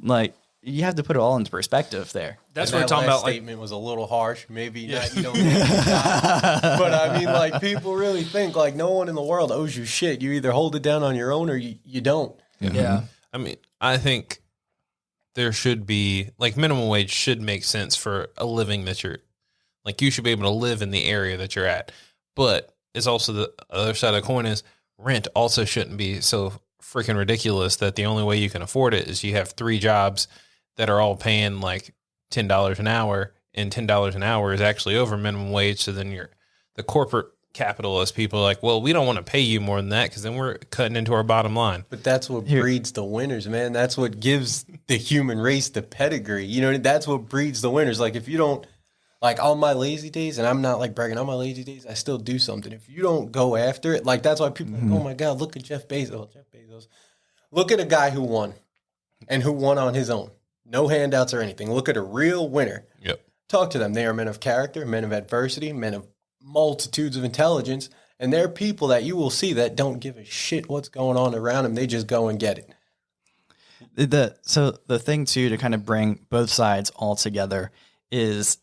Like you have to put it all into perspective there. That's And what we're that talking last about. Like, statement was a little harsh. Maybe not, you don't make it die. But I mean, like, people really think like no one in the world owes you shit. You either hold it down on your own or you don't. yeah. I mean, I think there should be like minimum wage should make sense for a living that you're like you should be able to live in the area that you're at. But it's also the other side of the coin is rent also shouldn't be so freaking ridiculous that the only way you can afford it is you have 3 jobs that are all paying like $10 an hour, and $10 an hour is actually over minimum wage. So then the corporate capitalist people are like, well, we don't want to pay you more than that because then we're cutting into our bottom line. But that's what breeds the winners, man. That's what gives the human race the pedigree. You know, that's what breeds the winners. Like if you don't, like on my lazy days, and I'm not like bragging on my lazy days, I still do something. If you don't go after it, like that's why people are like, oh my God, look at Jeff Bezos. Look at a guy who won and who won on his own. No handouts or anything. Look at a real winner. Yep. Talk to them. They are men of character, men of adversity, men of multitudes of intelligence. And they're people that you will see that don't give a shit what's going on around them. They just go and get it. So the thing too, to kind of bring both sides all together is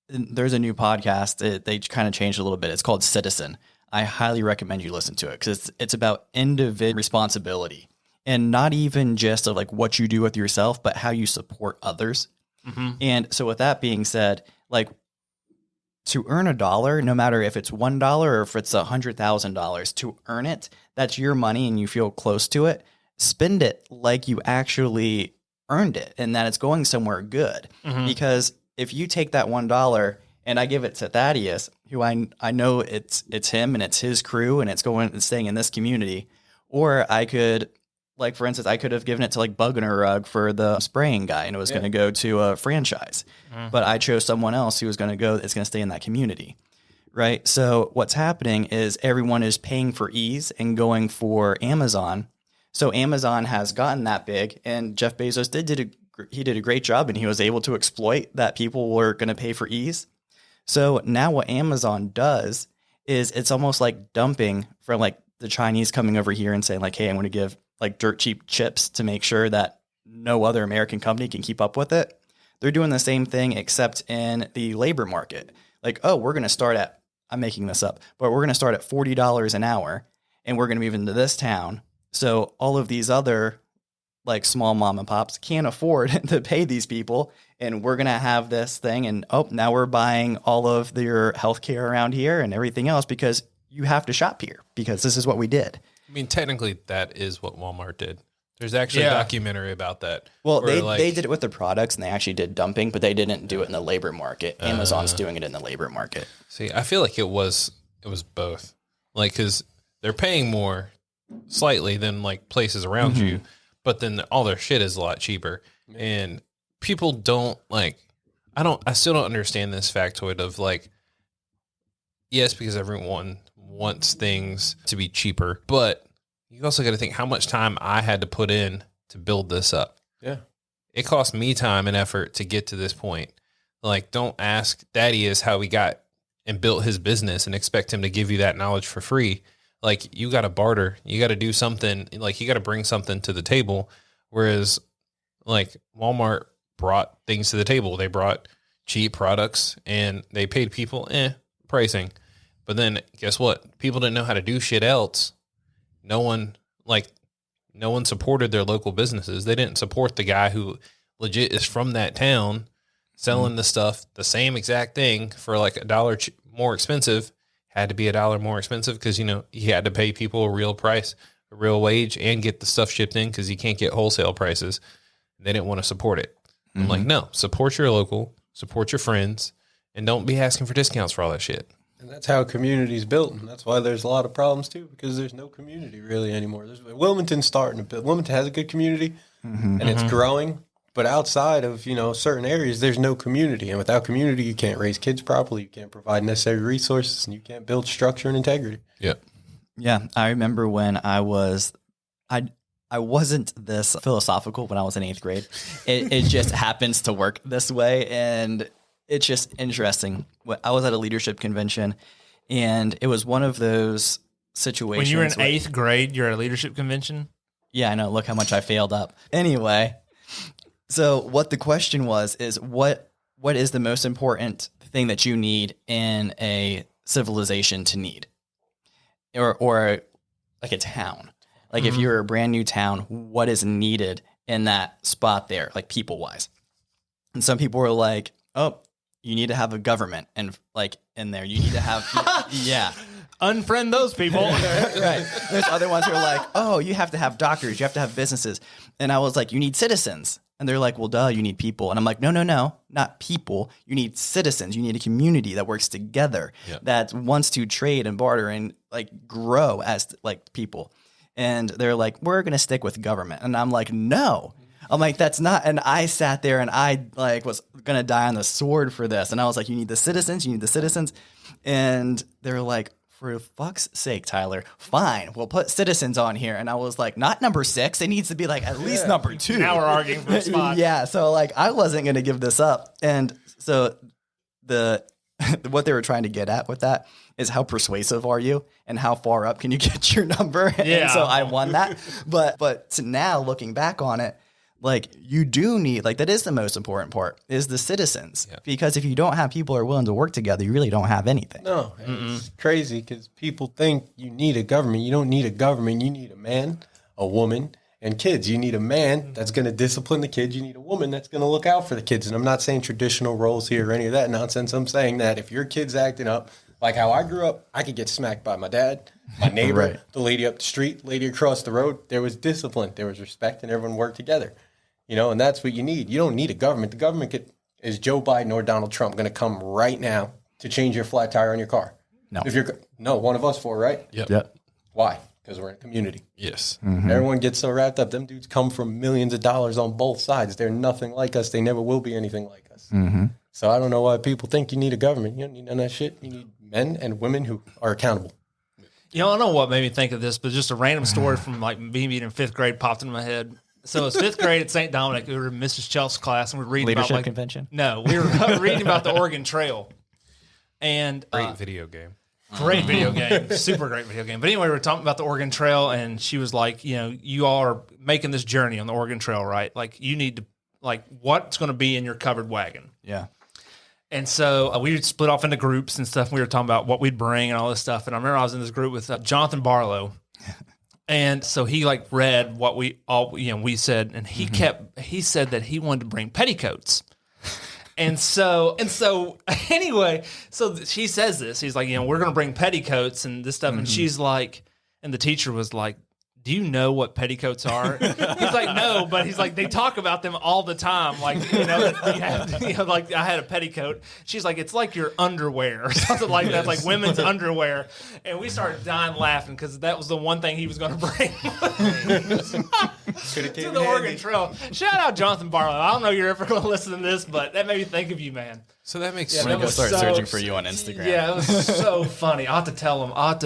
there's a new podcast. They kind of changed a little bit. It's called Citizen. I highly recommend you listen to it because it's about individual responsibility and not even just of like what you do with yourself, but how you support others. And so with that being said, like to earn $1, no matter if it's $1 or if it's $100,000, to earn it, that's your money and you feel close to it. Spend it like you actually earned it and that it's going somewhere good. Because if you take that $1 and I give it to Thaddeus, who I know it's him and it's his crew and it's staying in this community, or I could, like, for instance, I could have given it to like Bugner Rug for the spraying guy and it was going to go to a franchise. But I chose someone else who was going to go, it's going to stay in that community. Right. So what's happening is everyone is paying for ease and going for Amazon. So Amazon has gotten that big and Jeff Bezos did a great job and he was able to exploit that people were going to pay for ease. So now what Amazon does is it's almost like dumping for like the Chinese coming over here and saying like, hey, I'm going to give like dirt cheap chips to make sure that no other American company can keep up with it. They're doing the same thing except in the labor market. Like, oh, we're going to start at, I'm making this up, but we're going to start at $40 an hour and we're going to move into this town. So all of these other like small mom and pops can't afford to pay these people. And we're going to have this thing. And now we're buying all of your healthcare around here and everything else because you have to shop here because this is what we did. I mean, technically that is what Walmart did. There's actually a documentary about that. Well, they did it with the products and they actually did dumping, but they didn't do it in the labor market. Amazon's doing it in the labor market. See, I feel like it was both. Like, cause they're paying more slightly than like places around you, but then all their shit is a lot cheaper. And people don't like, I still don't understand this factoid of like, yes, because everyone wants things to be cheaper, but you also got to think how much time I had to put in to build this up. Yeah. It cost me time and effort to get to this point. Like, don't ask Thaddeus how he got and built his business and expect him to give you that knowledge for free. Like, you got to barter. You got to do something. Like, you got to bring something to the table. Whereas, like, Walmart brought things to the table. They brought cheap products and they paid people pricing. But then guess what? People didn't know how to do shit else. No one supported their local businesses. They didn't support the guy who legit is from that town selling the stuff, the same exact thing for like $1 more expensive. Had to be $1 more expensive because, you know, he had to pay people a real price, a real wage, and get the stuff shipped in because you can't get wholesale prices. They didn't want to support it. I'm like, no, support your local, support your friends, and don't be asking for discounts for all that shit. And that's how a community's built. And that's why there's a lot of problems, too, because there's no community really anymore. Wilmington's starting to build. Wilmington has a good community, and it's growing. But outside of, you know, certain areas, there's no community. And without community, you can't raise kids properly. You can't provide necessary resources, and you can't build structure and integrity. Yep. Yeah, I remember when I wasn't this philosophical when I was in 8th grade. It just happens to work this way, and it's just interesting. I was at a leadership convention, and it was one of those situations. When you were in 8th grade, you're at a leadership convention? Yeah, I know. Look how much I failed up. Anyway, so what the question was is what is the most important thing that you need in a civilization to need? Or like a town. Like if you're a brand new town, what is needed in that spot there, like people-wise? And some people were like, oh, you need to have a government and like in there. You need to have, yeah. Unfriend those people. Right. There's other ones who are like, oh, you have to have doctors. You have to have businesses. And I was like, you need citizens. And they're like, well, duh, you need people. And I'm like, no, not people. You need citizens. You need a community that works together, that wants to trade and barter and like grow as like people. And they're like, we're going to stick with government. And I'm like, no. I'm like, that's not. And I sat there and I like was going to die on the sword for this. And I was like, you need the citizens. You need the citizens. And they're like, for fuck's sake, Tyler, fine, we'll put citizens on here. And I was like, not number 6. It needs to be like at least number 2. Now we're arguing for a spot. Yeah. So like, I wasn't going to give this up. And so what they were trying to get at with that is how persuasive are you and how far up can you get your number? Yeah. And so I won that. But to now looking back on it, like you do need, like that is the most important part is the citizens, because if you don't have people who are willing to work together, you really don't have anything. No, it's crazy because people think you need a government. You don't need a government. You need a man, a woman, And kids, you need a man that's going to discipline the kids. You need a woman that's going to look out for the kids. And I'm not saying traditional roles here or any of that nonsense. I'm saying that if your kid's acting up, like how I grew up, I could get smacked by my dad, my neighbor, Right. the lady up the street, lady across the road. There was discipline. There was respect, and everyone worked together. You know, and that's what you need. You don't need a government. The government is Joe Biden or Donald Trump going to come right now to change your flat tire on your car? No. No, one of us four, right? Yep. Why? Because we're in a community. Yes. Everyone gets so wrapped up. Them dudes come from millions of dollars on both sides. They're nothing like us. They never will be anything like us. So I don't know why people think you need a government. You don't need none of that shit. You need men and women who are accountable. You know, I don't know what made me think of this, but just a random story from like me being in 5th grade popped into my head. So it's 5th grade at St. Dominic. We were in Mrs. Chelsea's class, and we were reading Leadership about like convention? No, we were reading about the Oregon Trail. And Great video game. great video game, super great video game. But anyway, we were talking about the Oregon Trail, and she was like, you know, you all are making this journey on the Oregon Trail, right? Like, you need to, like, what's going to be in your covered wagon? Yeah. And so we would split off into groups and stuff. We were talking about what we'd bring and all this stuff. And I remember I was in this group with Jonathan Barlow. And so he like read what we all, you know, we said, and he said that he wanted to bring petticoats. And so anyway, so she says this, he's like, you know, we're going to bring petticoats and this stuff. And she's like, and the teacher was like, do you know what petticoats are? He's like, no, but he's like, they talk about them all the time. Like, you know, that you have, you know, like I had a petticoat. She's like, it's like your underwear or something like that, like women's underwear. And we started dying laughing because that was the one thing he was going to bring to the Oregon Trail. Shout out Jonathan Barlow. I don't know you're ever going to listen to this, but that made me think of you, man. So that makes Yeah, sense. I'm going to was start so- searching for you on Instagram. Yeah, it was so funny. I'll have to tell him. I've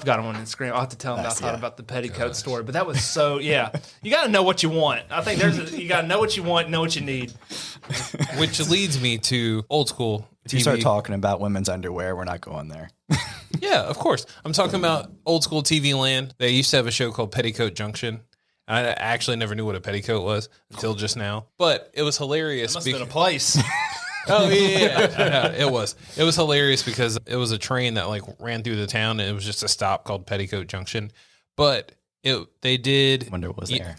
got him on Instagram. I'll have to tell him I thought about the petticoat story. But that was so, yeah. You got to know what you want. I think you got to know what you want, know what you need. Which leads me to old school If you TV. start talking about women's underwear, we're not going there. Yeah, of course. I'm talking about old school TV land. They used to have a show called Petticoat Junction. I actually never knew what a petticoat was until just now. But it was hilarious. Must have been a place. Oh yeah, it was. It was hilarious because it was a train that like ran through the town, and it was just a stop called Petticoat Junction. But they did Wonder what was there.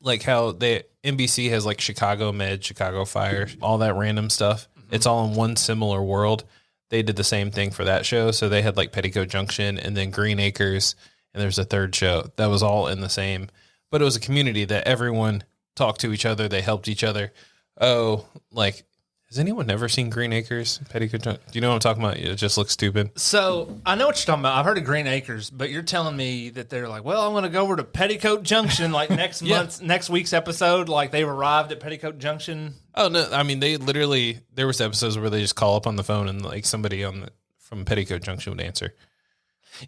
like how NBC has like Chicago Med, Chicago Fire, all that random stuff. It's all in one similar world. They did the same thing for that show. So they had like Petticoat Junction and then Green Acres, and there's a third show that was all in the same. But it was a community that everyone talked to each other. They helped each other. Oh, like. Has anyone never seen Green Acres? Petticoat Junction? Do you know what I'm talking about? It just looks stupid. So I know what you're talking about. I've heard of Green Acres, but you're telling me that they're like, well, I'm going to go over to Petticoat Junction like next next week's episode. Like they've arrived at Petticoat Junction. Oh no! I mean, they literally there was episodes where they just call up on the phone and like somebody from Petticoat Junction would answer.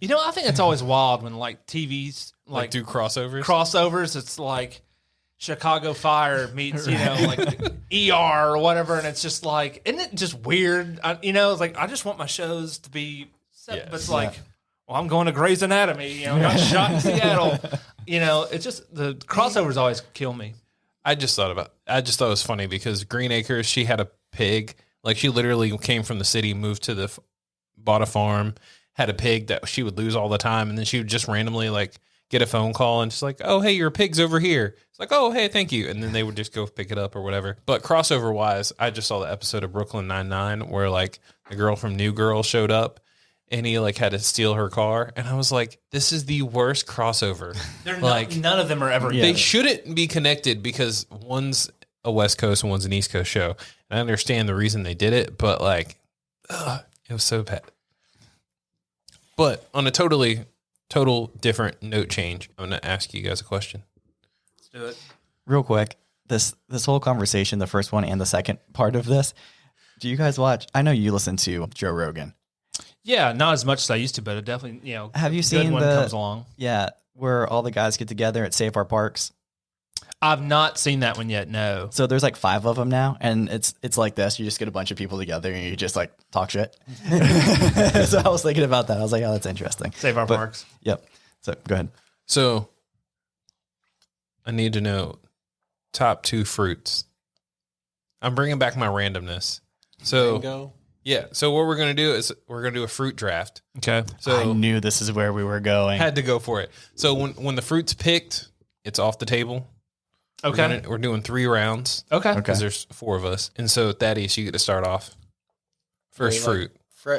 You know, I think it's always wild when like TVs Like do crossovers. Crossovers. It's like Chicago Fire meets, you know, like ER or whatever, and it's just like, isn't it just weird? You know, it's like I just want my shows to be, set, but it's like, well, I'm going to Grey's Anatomy. You know, got shot in Seattle. You know, it's just the crossovers always kill me. I just thought it was funny because Green Acres, she had a pig. Like she literally came from the city, moved to bought a farm, had a pig that she would lose all the time, and then she would just randomly like get a phone call and just like, oh, hey, your pig's over here. It's like, oh, hey, thank you. And then they would just go pick it up or whatever. But crossover wise, I just saw the episode of Brooklyn Nine-Nine where like the girl from New Girl showed up and he like had to steal her car. And I was like, this is the worst crossover. They're like none of them are ever. they shouldn't be connected because one's a West Coast and one's an East Coast show. And I understand the reason they did it, but like, it was so bad. But on a total different note change, I'm going to ask you guys a question. Let's do it. Real quick, this whole conversation, the first one and the second part of this, do you guys watch? I know you listen to Joe Rogan. Yeah, not as much as I used to, but it definitely, you know, Have you good seen one comes along. Yeah, where all the guys get together at Save Our Parks? I've not seen that one yet. No. So there's like 5 of them now, and it's like this. You just get a bunch of people together and you just like talk shit. So I was thinking about that. I was like, oh, that's interesting. Save Our Parks. Yep. So go ahead. So I need to know top 2 fruits. I'm bringing back my randomness. So Mango. yeah. So what we're going to do is we're going to do a fruit draft. Okay. So I knew this is where we were going. had to go for it. So when the fruit's picked, it's off the table. Okay. We're doing 3 rounds. Okay. Because there's 4 of us. And so, Thaddeus, you get to start off. First fruit.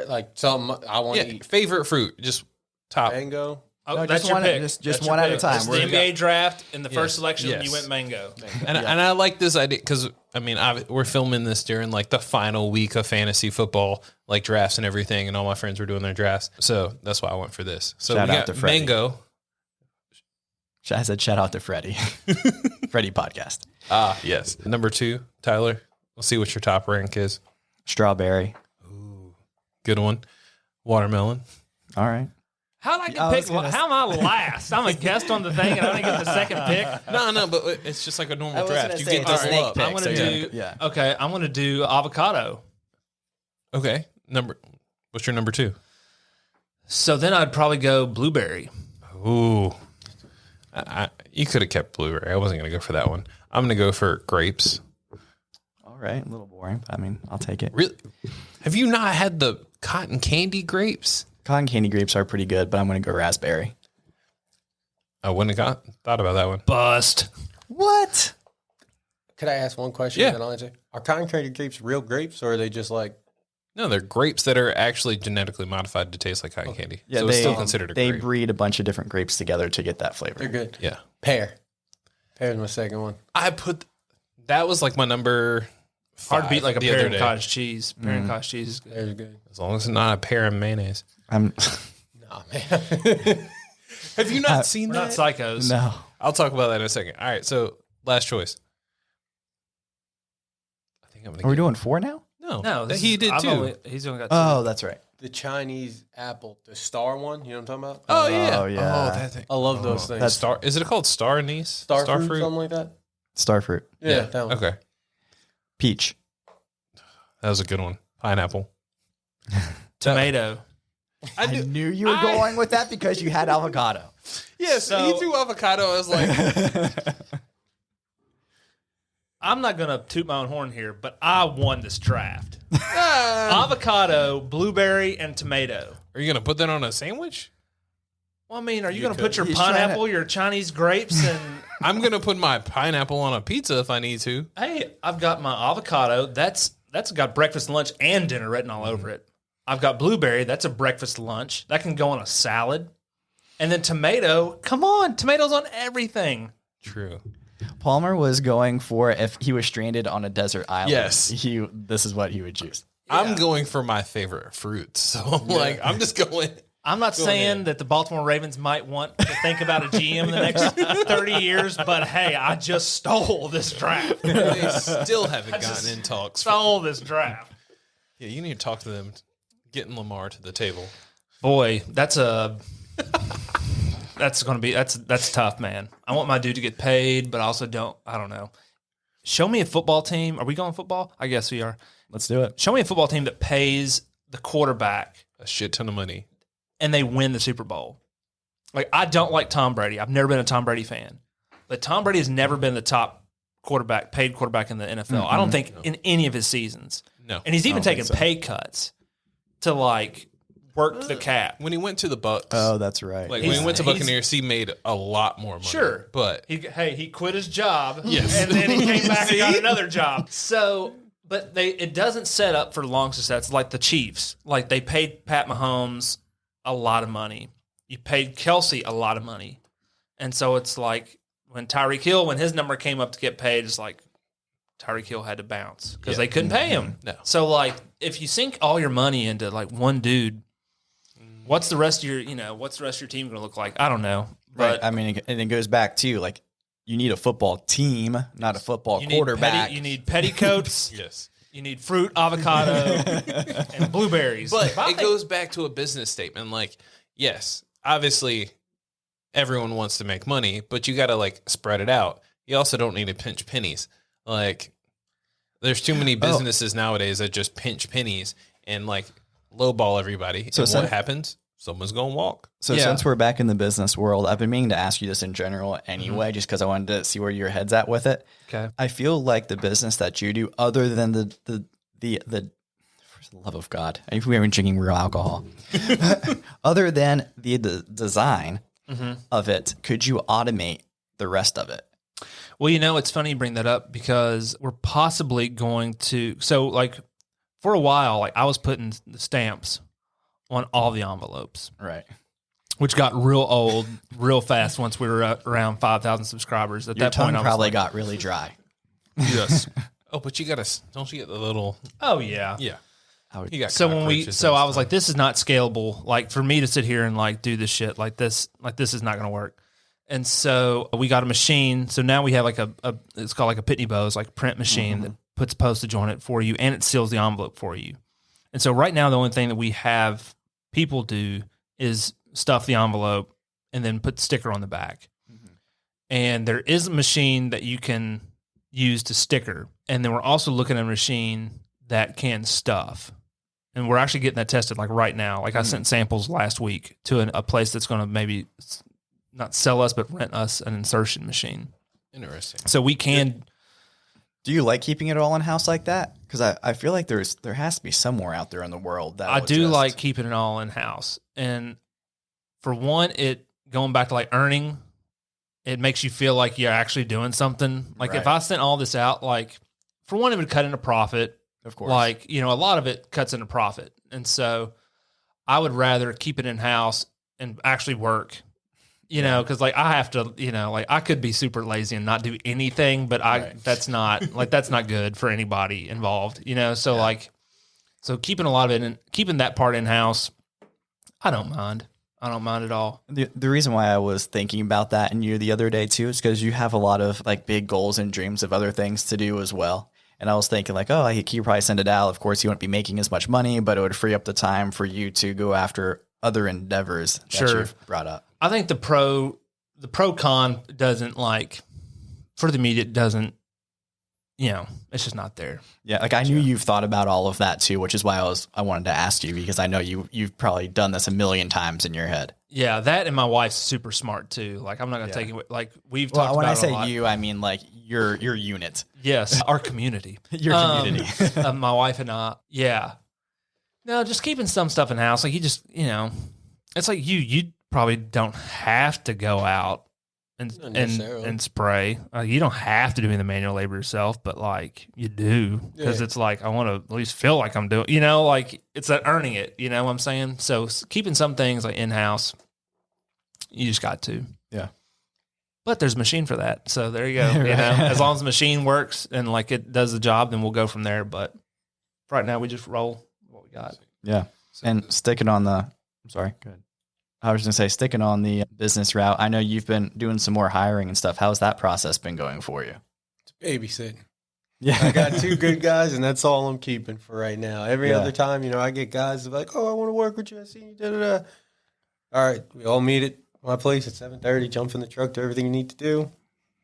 Like something I want to eat. Favorite fruit. Just top. Mango. Oh, No, that's just your one, pick. just That's one your at a pick. time. It's the We're- NBA draft in the first selection. Yes. You went mango. And I like this idea because, I mean, we're filming this during like the final week of fantasy football, like drafts and everything, and all my friends were doing their drafts. So that's why I went for this. So Shout we out got to Freddie. mango. I said shout out to Freddie. Freddie podcast. Yes. Number 2, Tyler. We'll see what your top rank is. Strawberry. Good one. Watermelon. All right. How did I I get was picked? gonna How am I last? I'm a guest on the thing, and I didn't get the second pick. No, but it's just like a normal I was draft. gonna You say get to it's a roll snake up. pick. I'm gonna so do. yeah. Okay, I'm gonna do avocado. Okay. What's your number 2? So then I'd probably go blueberry. Ooh. You could have kept blueberry. I wasn't going to go for that one. I'm going to go for grapes. All right. A little boring. But I mean, I'll take it. Really? Have you not had the cotton candy grapes? Cotton candy grapes are pretty good, but I'm going to go raspberry. I wouldn't have thought about that one. Bust. What? Could I ask one question? Yeah. Then I'll answer. Are cotton candy grapes real grapes, or are they just like? No, they're grapes that are actually genetically modified to taste like cotton candy. Yeah, so it's still considered a They grape. breed a bunch of different grapes together to get that flavor. They're good. Yeah. Pear. Pear's my second one. That was like my number 5 Hard to beat like a the pear other and day. cottage cheese. Pear and cottage cheese is good. Pear's good. As long as it's not a pear and mayonnaise. I'm Nah, man. Have you not seen We're that? not psychos. no. I'll talk about that in a second. All right, so last choice. I think I'm gonna Are we get- doing 4 now? No, he did I've too. He's only got 2. Oh, that's right. The Chinese apple, the star one. You know what I'm talking about? Oh yeah. Oh, yeah. Oh, that thing. I love those things. that's- Star. Is it called star anise? star fruit, something like that. Starfruit. Yeah, that one. Okay. Peach. That was a good one. Pineapple. Tomato. I knew you were going with that because you had avocado. Yes, So- he threw avocado. I was like, I'm not gonna toot my own horn here, but I won this draft. Avocado, blueberry, and tomato. are you gonna put that on a sandwich? Well, I mean, are you, gonna could. put your He's trying pineapple, your Chinese grapes, and I'm gonna put my pineapple on a pizza if I need to. hey, I've got my avocado. That's got breakfast, lunch, and dinner written all over it. I've got blueberry. That's a breakfast, lunch. That can go on a salad. And then tomato. Come on, tomatoes on everything. True. Palmer was going for if he was stranded on a desert island. Yes. This is what he would choose. I'm going for my favorite fruits. So I'm just going. I'm not saying that the Baltimore Ravens might want to think about a GM in the next 30 years, but hey, I just stole this draft. They still haven't gotten in talks. Stole this draft. Yeah, you need to talk to them, getting Lamar to the table. Boy, that's tough, man. I want my dude to get paid, but I also I don't know. Show me a football team. Are we going football? I guess we are. Let's do it. Show me a football team that pays the quarterback A shit ton of money. and they win the Super Bowl. Like, I don't like Tom Brady. I've never been a Tom Brady fan. But Tom Brady has never been the top paid quarterback in the NFL. I don't think in any of his seasons. No. And he's even don't think taken so. pay cuts to like work the cap. When he went to the Bucks, Oh, that's right. like when he went to he's- Buccaneers, he made a lot more money. Sure. But He quit his job. Yes. And then he came back and got another job. So, but it doesn't set up for long success like the Chiefs. Like they paid Pat Mahomes a lot of money. You paid Kelsey a lot of money. And so it's like when Tyreek Hill, when his number came up to get paid, it's like Tyreek Hill had to bounce because they couldn't pay him. No. So like if you sink all your money into like one dude, what's the rest of your team going to look like? I don't know. Right. But I mean, and it goes back to like you need a football team, not a football you quarterback. you need petticoats. yes. You need fruit, avocado, and blueberries. But I it think- goes back to a business statement. Like, yes, obviously everyone wants to make money, but you got to like spread it out. You also don't need to pinch pennies. Like, there's too many businesses nowadays that just pinch pennies and like lowball everybody. So and some- what happens? Someone's going to walk. So Yeah. since we're back in the business world, I've been meaning to ask you this in general anyway, just because I wanted to see where your head's at with it. Okay. I feel like the business that you do, other than the for the love of God, if we haven't drinking real alcohol, other than the design of it, could you automate the rest of it? Well, it's funny you bring that up because we're possibly going to. So, like, for a while, like I was putting the stamps on all the envelopes, Right. which got real old real fast once we were around 5,000 subscribers. At Your that point, tongue I was probably like, got really dry. yes. Oh, but you don't you get the little? Oh yeah. Yeah. would- You got So cockroaches I and was stuff. like, this is not scalable. Like for me to sit here and like do this shit like this is not going to work. And so we got a machine. So now we have like it's called like a Pitney Bowes, like print machine that puts postage on it for you and it seals the envelope for you. And so right now, the only thing that we have people do is stuff the envelope and then put the sticker on the back. And there is a machine that you can use to sticker. And then we're also looking at a machine that can stuff. And we're actually getting that tested like right now. Like I sent samples last week to a place that's going to maybe not sell us, but rent us an insertion machine. Interesting. So we can. Do you like keeping it all in house like that? Because I feel like there has to be somewhere out there in the world that I will do just- like keeping it all in house. And for one, it going back to like earning, it makes you feel like you're actually doing something. Like if Right. I sent all this out, like for one, it would cut into profit. Of course. Like, a lot of it cuts into profit. And so I would rather keep it in house and actually work, because like I have to, like I could be super lazy and not do anything, but that's not good for anybody involved, So like, so keeping a lot of it and keeping that part in house, I don't mind. I don't mind at all. The reason why I was thinking about that in you the other day too is because you have a lot of like big goals and dreams of other things to do as well. And I was thinking like, oh, you could probably send it out. Of course, you wouldn't be making as much money, but it would free up the time for you to go after other endeavors that Sure. you've brought up. I think the pro con doesn't like for the media doesn't, it's just not there. Yeah, like I knew you've thought about all of that too, which is why I wanted to ask you because I know you've probably done this a million times in your head. Yeah, that and my wife's super smart too. Like I'm not gonna take it. Like we've talked when about I it say a lot. you, I mean like your unit, Yes, our community, your community. my wife and I. Yeah, no, just keeping some stuff in house. Like you just, it's like you probably don't have to go out Not necessarily. and spray. You don't have to do any of the manual labor yourself, but like you do because Yeah. it's like I want to at least feel like I'm doing. Like it's that earning it. You know what I'm saying? So keeping some things like in house, you just got to. Yeah. But there's a machine for that, so there you go. As long as the machine works and like it does the job, then we'll go from there. But right now we just roll what we got. Yeah. And sticking on the, I'm sorry, go ahead. I was going to say, sticking on the business route, I know you've been doing some more hiring and stuff. How's that process been going for you? Babysitting. Yeah. I got 2 good guys, and that's all I'm keeping for right now. Every Yeah. other time, I get guys that are like, oh, I want to work with you. I see you, da-da-da. All right, we all meet at my place at 7:30, jump in the truck, do everything you need to do.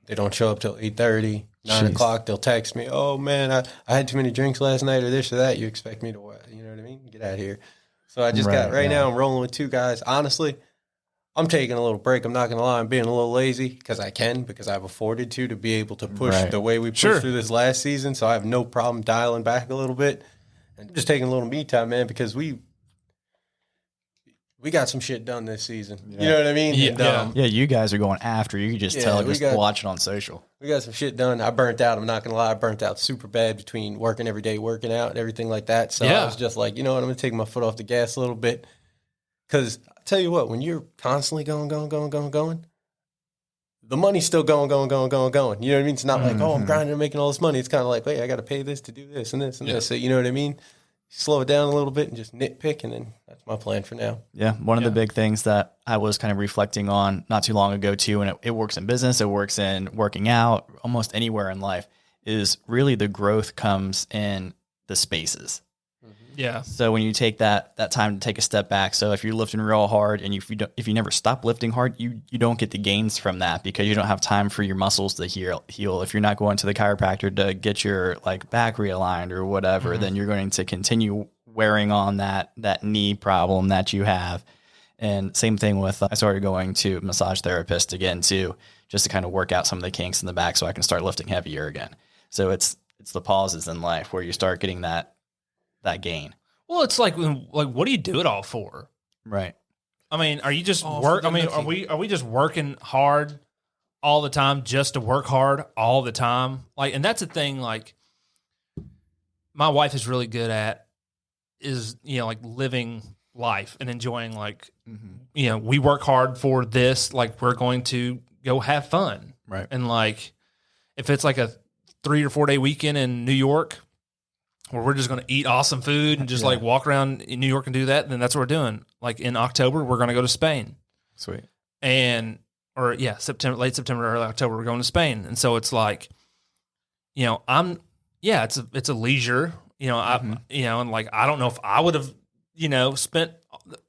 They don't show up till 8:30, 9 Jeez. o'clock. They'll text me, oh, man, I had too many drinks last night or this or that. You expect me to what? You know what I mean? Get out of here. So I just Right, now I'm rolling with 2 guys. Honestly, I'm taking a little break. I'm not going to lie. I'm being a little lazy because I've afforded to be able to push Right. the way we pushed Sure. through this last season. So I have no problem dialing back a little bit and just taking a little me time, man, because we got some shit done this season. Yeah. You know what I mean? Yeah. And, Yeah, you guys are going after. You can just Yeah, tell, we just got- watch it on social. we got some shit done. I burnt out. I'm not going to lie. I burnt out super bad between working every day, working out, and everything like that. So Yeah. I was just like, you know what? I'm going to take my foot off the gas a little bit. Because I tell you what, when you're constantly going, the money's still going. You know what I mean? It's not like, oh, I'm grinding and making all this money. It's kind of like, wait, I got to pay this to do this and this and this. So, you know what I mean? Slow it down a little bit and just nitpick, and then that's my plan for now. Yeah. One of the big things that I was kind of reflecting on not too long ago too, and it works in business, it works in working out, almost anywhere in life, is really the growth comes in the spaces. Yeah. So when you take that time to take a step back, so if you're lifting real hard and if you never stop lifting hard, you don't get the gains from that because you don't have time for your muscles to heal. If you're not going to the chiropractor to get your like back realigned or whatever, then you're going to continue wearing on that knee problem that you have. And same thing with I started going to massage therapist again too, just to kind of work out some of the kinks in the back so I can start lifting heavier again. So it's the pauses in life where you start getting that gain. Well, it's like what do you do it all for? Right. I mean, are you just All work? for I the mean, nookie. are we just working hard all the time just to work hard all the time. Like, and that's the thing, like, my wife is really good at is, like living life and enjoying, like, we work hard for this, like we're going to go have fun. Right. And like, if it's like a 3 or 4 day weekend in New York where we're just going to eat awesome food and just like walk around in New York and do that, then that's what we're doing. Like in October, we're going to go to Spain. Sweet. And, late September, early October, we're going to Spain. And so it's like, it's a leisure, and like, I don't know if I would have, spent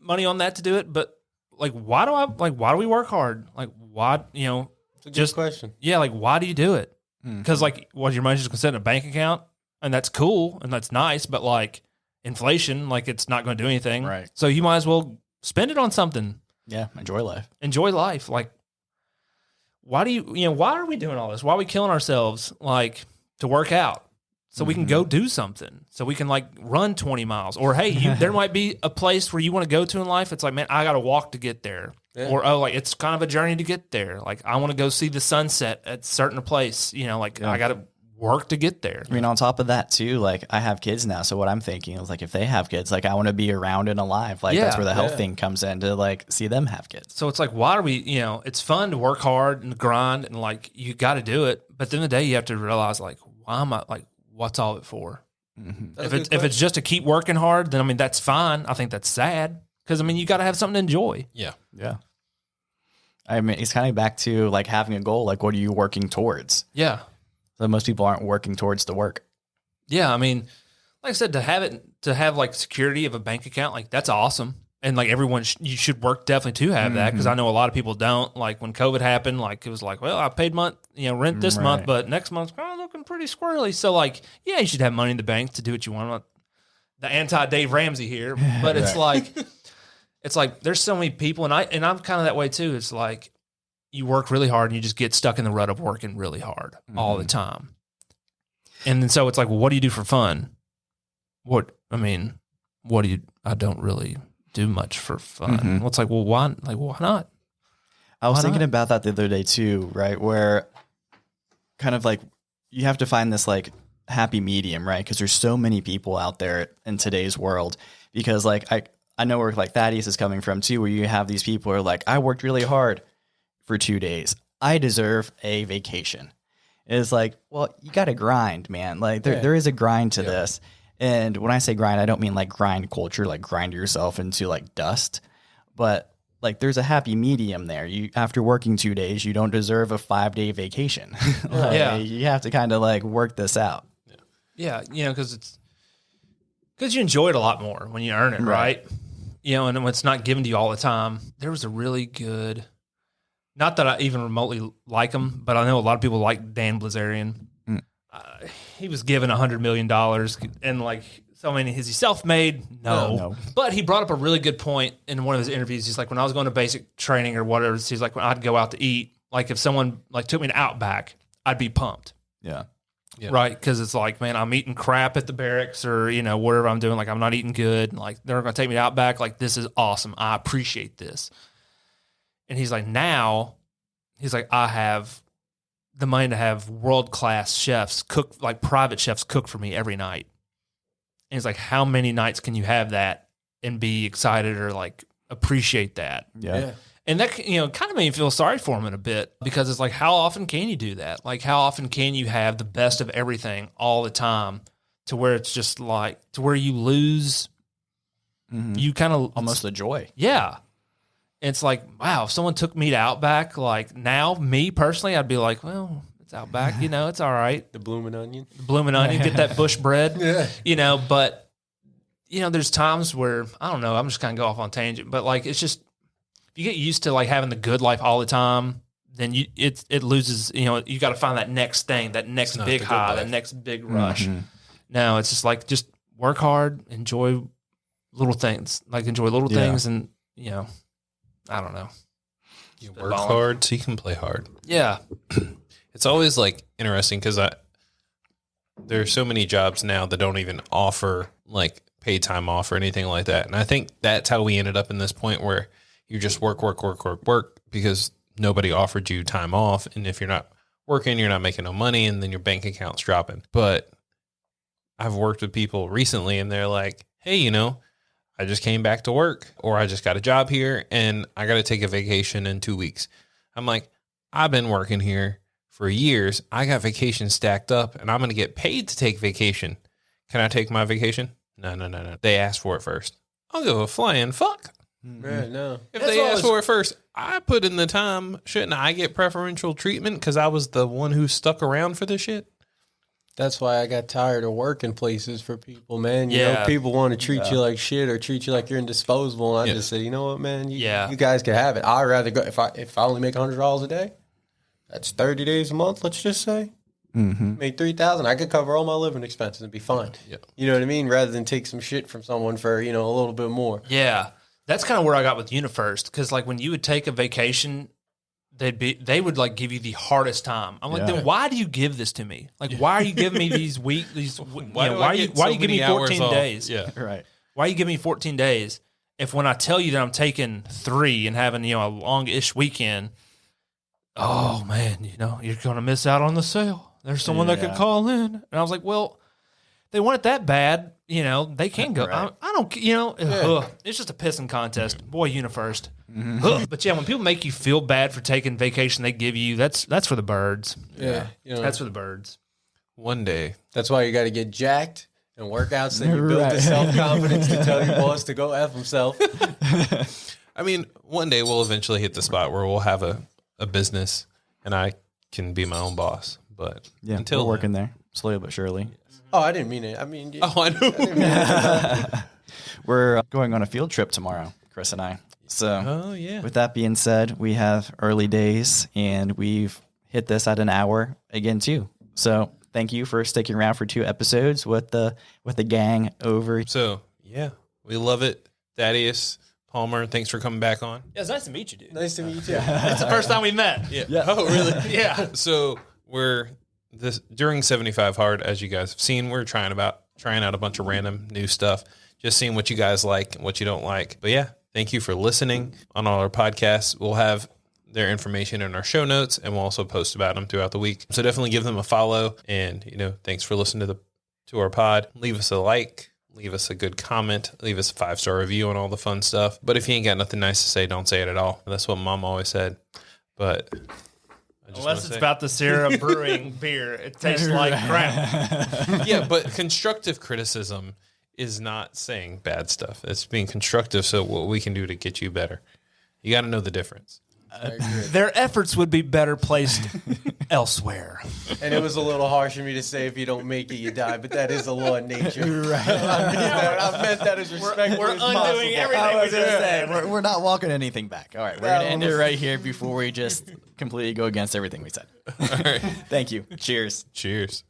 money on that to do it, but like, why do we work hard? Like, why, It's a good question. Yeah. Like, why do you do it? Because like, your money's just going to sit in a bank account, and that's cool and that's nice, but like inflation, like it's not going to do anything. Right. So you might as well spend it on something. Yeah. Enjoy life. Like, why do why are we doing all this? Why are we killing ourselves? Like, to work out so we can go do something, so we can like run 20 miles, or, hey, there might be a place where you want to go to in life. It's like, man, I got to walk to get there. Yeah. Or, like it's kind of a journey to get there. Like, I want to go see the sunset at a certain place, I got to work to get there. I mean, on top of that too, like I have kids now. So what I'm thinking is like, if they have kids, like I want to be around and alive. Like that's where the health thing comes in, to like see them have kids. So it's like, why are we, it's fun to work hard and grind and like, you got to do it. But at the end of the day, you have to realize like, why am I like, what's all of it for? Mm-hmm. If it's just to keep working hard, then I mean, that's fine. I think that's sad. Cause I mean, you got to have something to enjoy. Yeah. Yeah. I mean, it's kind of back to like having a goal. Like, what are you working towards? Yeah. So most people aren't working towards the work. Yeah, I mean, like I said, to have like security of a bank account, like that's awesome. And like everyone, you should work definitely to have that, because I know a lot of people don't. Like when COVID happened, like it was like, well, I paid rent this month, but next month's looking pretty squirrely. So like, yeah, you should have money in the bank to do what you want. I'm not the anti Dave Ramsey here, but it's like there's so many people, and I'm kind of that way too. It's like, you work really hard and you just get stuck in the rut of working really hard all the time. And then so it's like, well, what do you do for fun? I don't really do much for fun. Well, it's like, well, why not? I was thinking about that the other day too, right? Where kind of like you have to find this like happy medium, right? Because there's so many people out there in today's world. Because like I know where like Thaddeus is coming from too, where you have these people who are like, I worked really hard for 2 days. I deserve a vacation. It's like, well, you got to grind, man. Like there is a grind to this. And when I say grind, I don't mean like grind culture, like grind yourself into like dust, but like there's a happy medium there. You, after working 2 days, you don't deserve a 5-day vacation. You have to kind of like work this out. Yeah. Because you enjoy it a lot more when you earn it, right? And when it's not given to you all the time. There was a really good, not that I even remotely like him, but I know a lot of people like Dan Blazarian. He was given $100 million, and like, so I mean, is he self-made? No. But he brought up a really good point in one of his interviews. He's like, when I was going to basic training or whatever, he's like, when I'd go out to eat, like if someone like took me to Outback, I'd be pumped. Yeah. Right. Because it's like, man, I'm eating crap at the barracks, or, whatever I'm doing. Like, I'm not eating good. Like, they're going to take me to Outback. Like, this is awesome. I appreciate this. And he's like, I have the money to have world-class chefs cook, like private chefs cook for me every night. And he's like, how many nights can you have that and be excited or like appreciate that? Yeah. And that, kind of made me feel sorry for him in a bit, because it's like, how often can you do that? Like, how often can you have the best of everything all the time, to where it's just like, to where you lose, you kind of almost the joy. Yeah. It's like, wow, if someone took me to Outback, like now, me personally, I'd be like, well, it's Outback, it's all right. The blooming onion, get that bush bread, but, there's times where, I don't know, I'm just kind of go off on tangent, but like, it's just, if you get used to like having the good life all the time, then it loses, you got to find that next thing, that next big high, that next big rush. No, it's just like, just work hard, enjoy little things, and, I don't know. You work hard so you can play hard. Yeah. It's always like interesting, because there are so many jobs now that don't even offer like paid time off or anything like that. And I think that's how we ended up in this point where you just work, because nobody offered you time off. And if you're not working, you're not making no money, and then your bank account's dropping. But I've worked with people recently and they're like, hey, you know, I just came back to work, or I just got a job here and I got to take a vacation in 2 weeks. I'm like, I've been working here for years. I got vacation stacked up and I'm going to get paid to take vacation. Can I take my vacation? No. They asked for it first. I'll give a flying fuck. Man, no. If they asked for it first, I put in the time. Shouldn't I get preferential treatment because I was the one who stuck around for this shit? That's why I got tired of working places for people, man. You Yeah. know, people want to treat you like shit or treat you like you're indisposable. And I just say, you know what, man? You guys can have it. I'd rather go if I only make $100 a day. That's 30 days a month. Let's just say, make 3,000. I could cover all my living expenses and be fine. Yeah. You know what I mean? Rather than take some shit from someone for a little bit more. Yeah. That's kind of where I got with UniFirst, because like when you would take a vacation, they would like give you the hardest time. I'm like, then why do you give this to me? Like, why are you giving me these why are you giving me 14 days? Yeah, Right. Why are you giving me 14 days if when I tell you that I'm taking 3 and having a long-ish weekend, oh man, you're going to miss out on the sale. There's someone that could call in, and I was like, well, they want it that bad. They can go. Right. I don't. It's just a pissing contest. Boy, UniFirst. But yeah, when people make you feel bad for taking vacation they give you, that's for the birds. Yeah. That's for the birds. one day. That's why you got to get jacked and work out so you build the self-confidence to tell your boss to go F himself. I mean, one day we'll eventually hit the spot where we'll have a business and I can be my own boss. But until we're working there slowly but surely. Oh, I didn't mean it. I mean, I know. We're going on a field trip tomorrow, Chris and I. So, with that being said, we have early days and we've hit this at an hour again too. So, thank you for sticking around for 2 episodes with the gang over. So, we love it. Thaddeus, Palmer, thanks for coming back on. Yeah, it's nice to meet you, dude. nice to meet you. It's the first time we met. Yeah. Oh, really? Yeah. So, during 75 Hard, as you guys have seen, we're trying out a bunch of random new stuff, just seeing what you guys like and what you don't like. But yeah, thank you for listening on all our podcasts. We'll have their information in our show notes, and we'll also post about them throughout the week. So definitely give them a follow. And thanks for listening to our pod. Leave us a like, leave us a good comment, leave us a 5-star review on all the fun stuff. But if you ain't got nothing nice to say, don't say it at all. That's what Mom always said. But unless it's about the Sierra Brewing beer, it tastes like crap. Yeah, but constructive criticism is not saying bad stuff. It's being constructive, so what we can do to get you better. You got to know the difference. Their efforts would be better placed elsewhere. And it was a little harsh for me to say, if you don't make it, you die. But that is a law of nature. Right. I meant that as respectful We're as undoing possible. everything I we was going to did. say, we're not walking anything back. All right, we're going to end it right here before we just completely go against everything we said. All right. Thank you. Cheers. Cheers.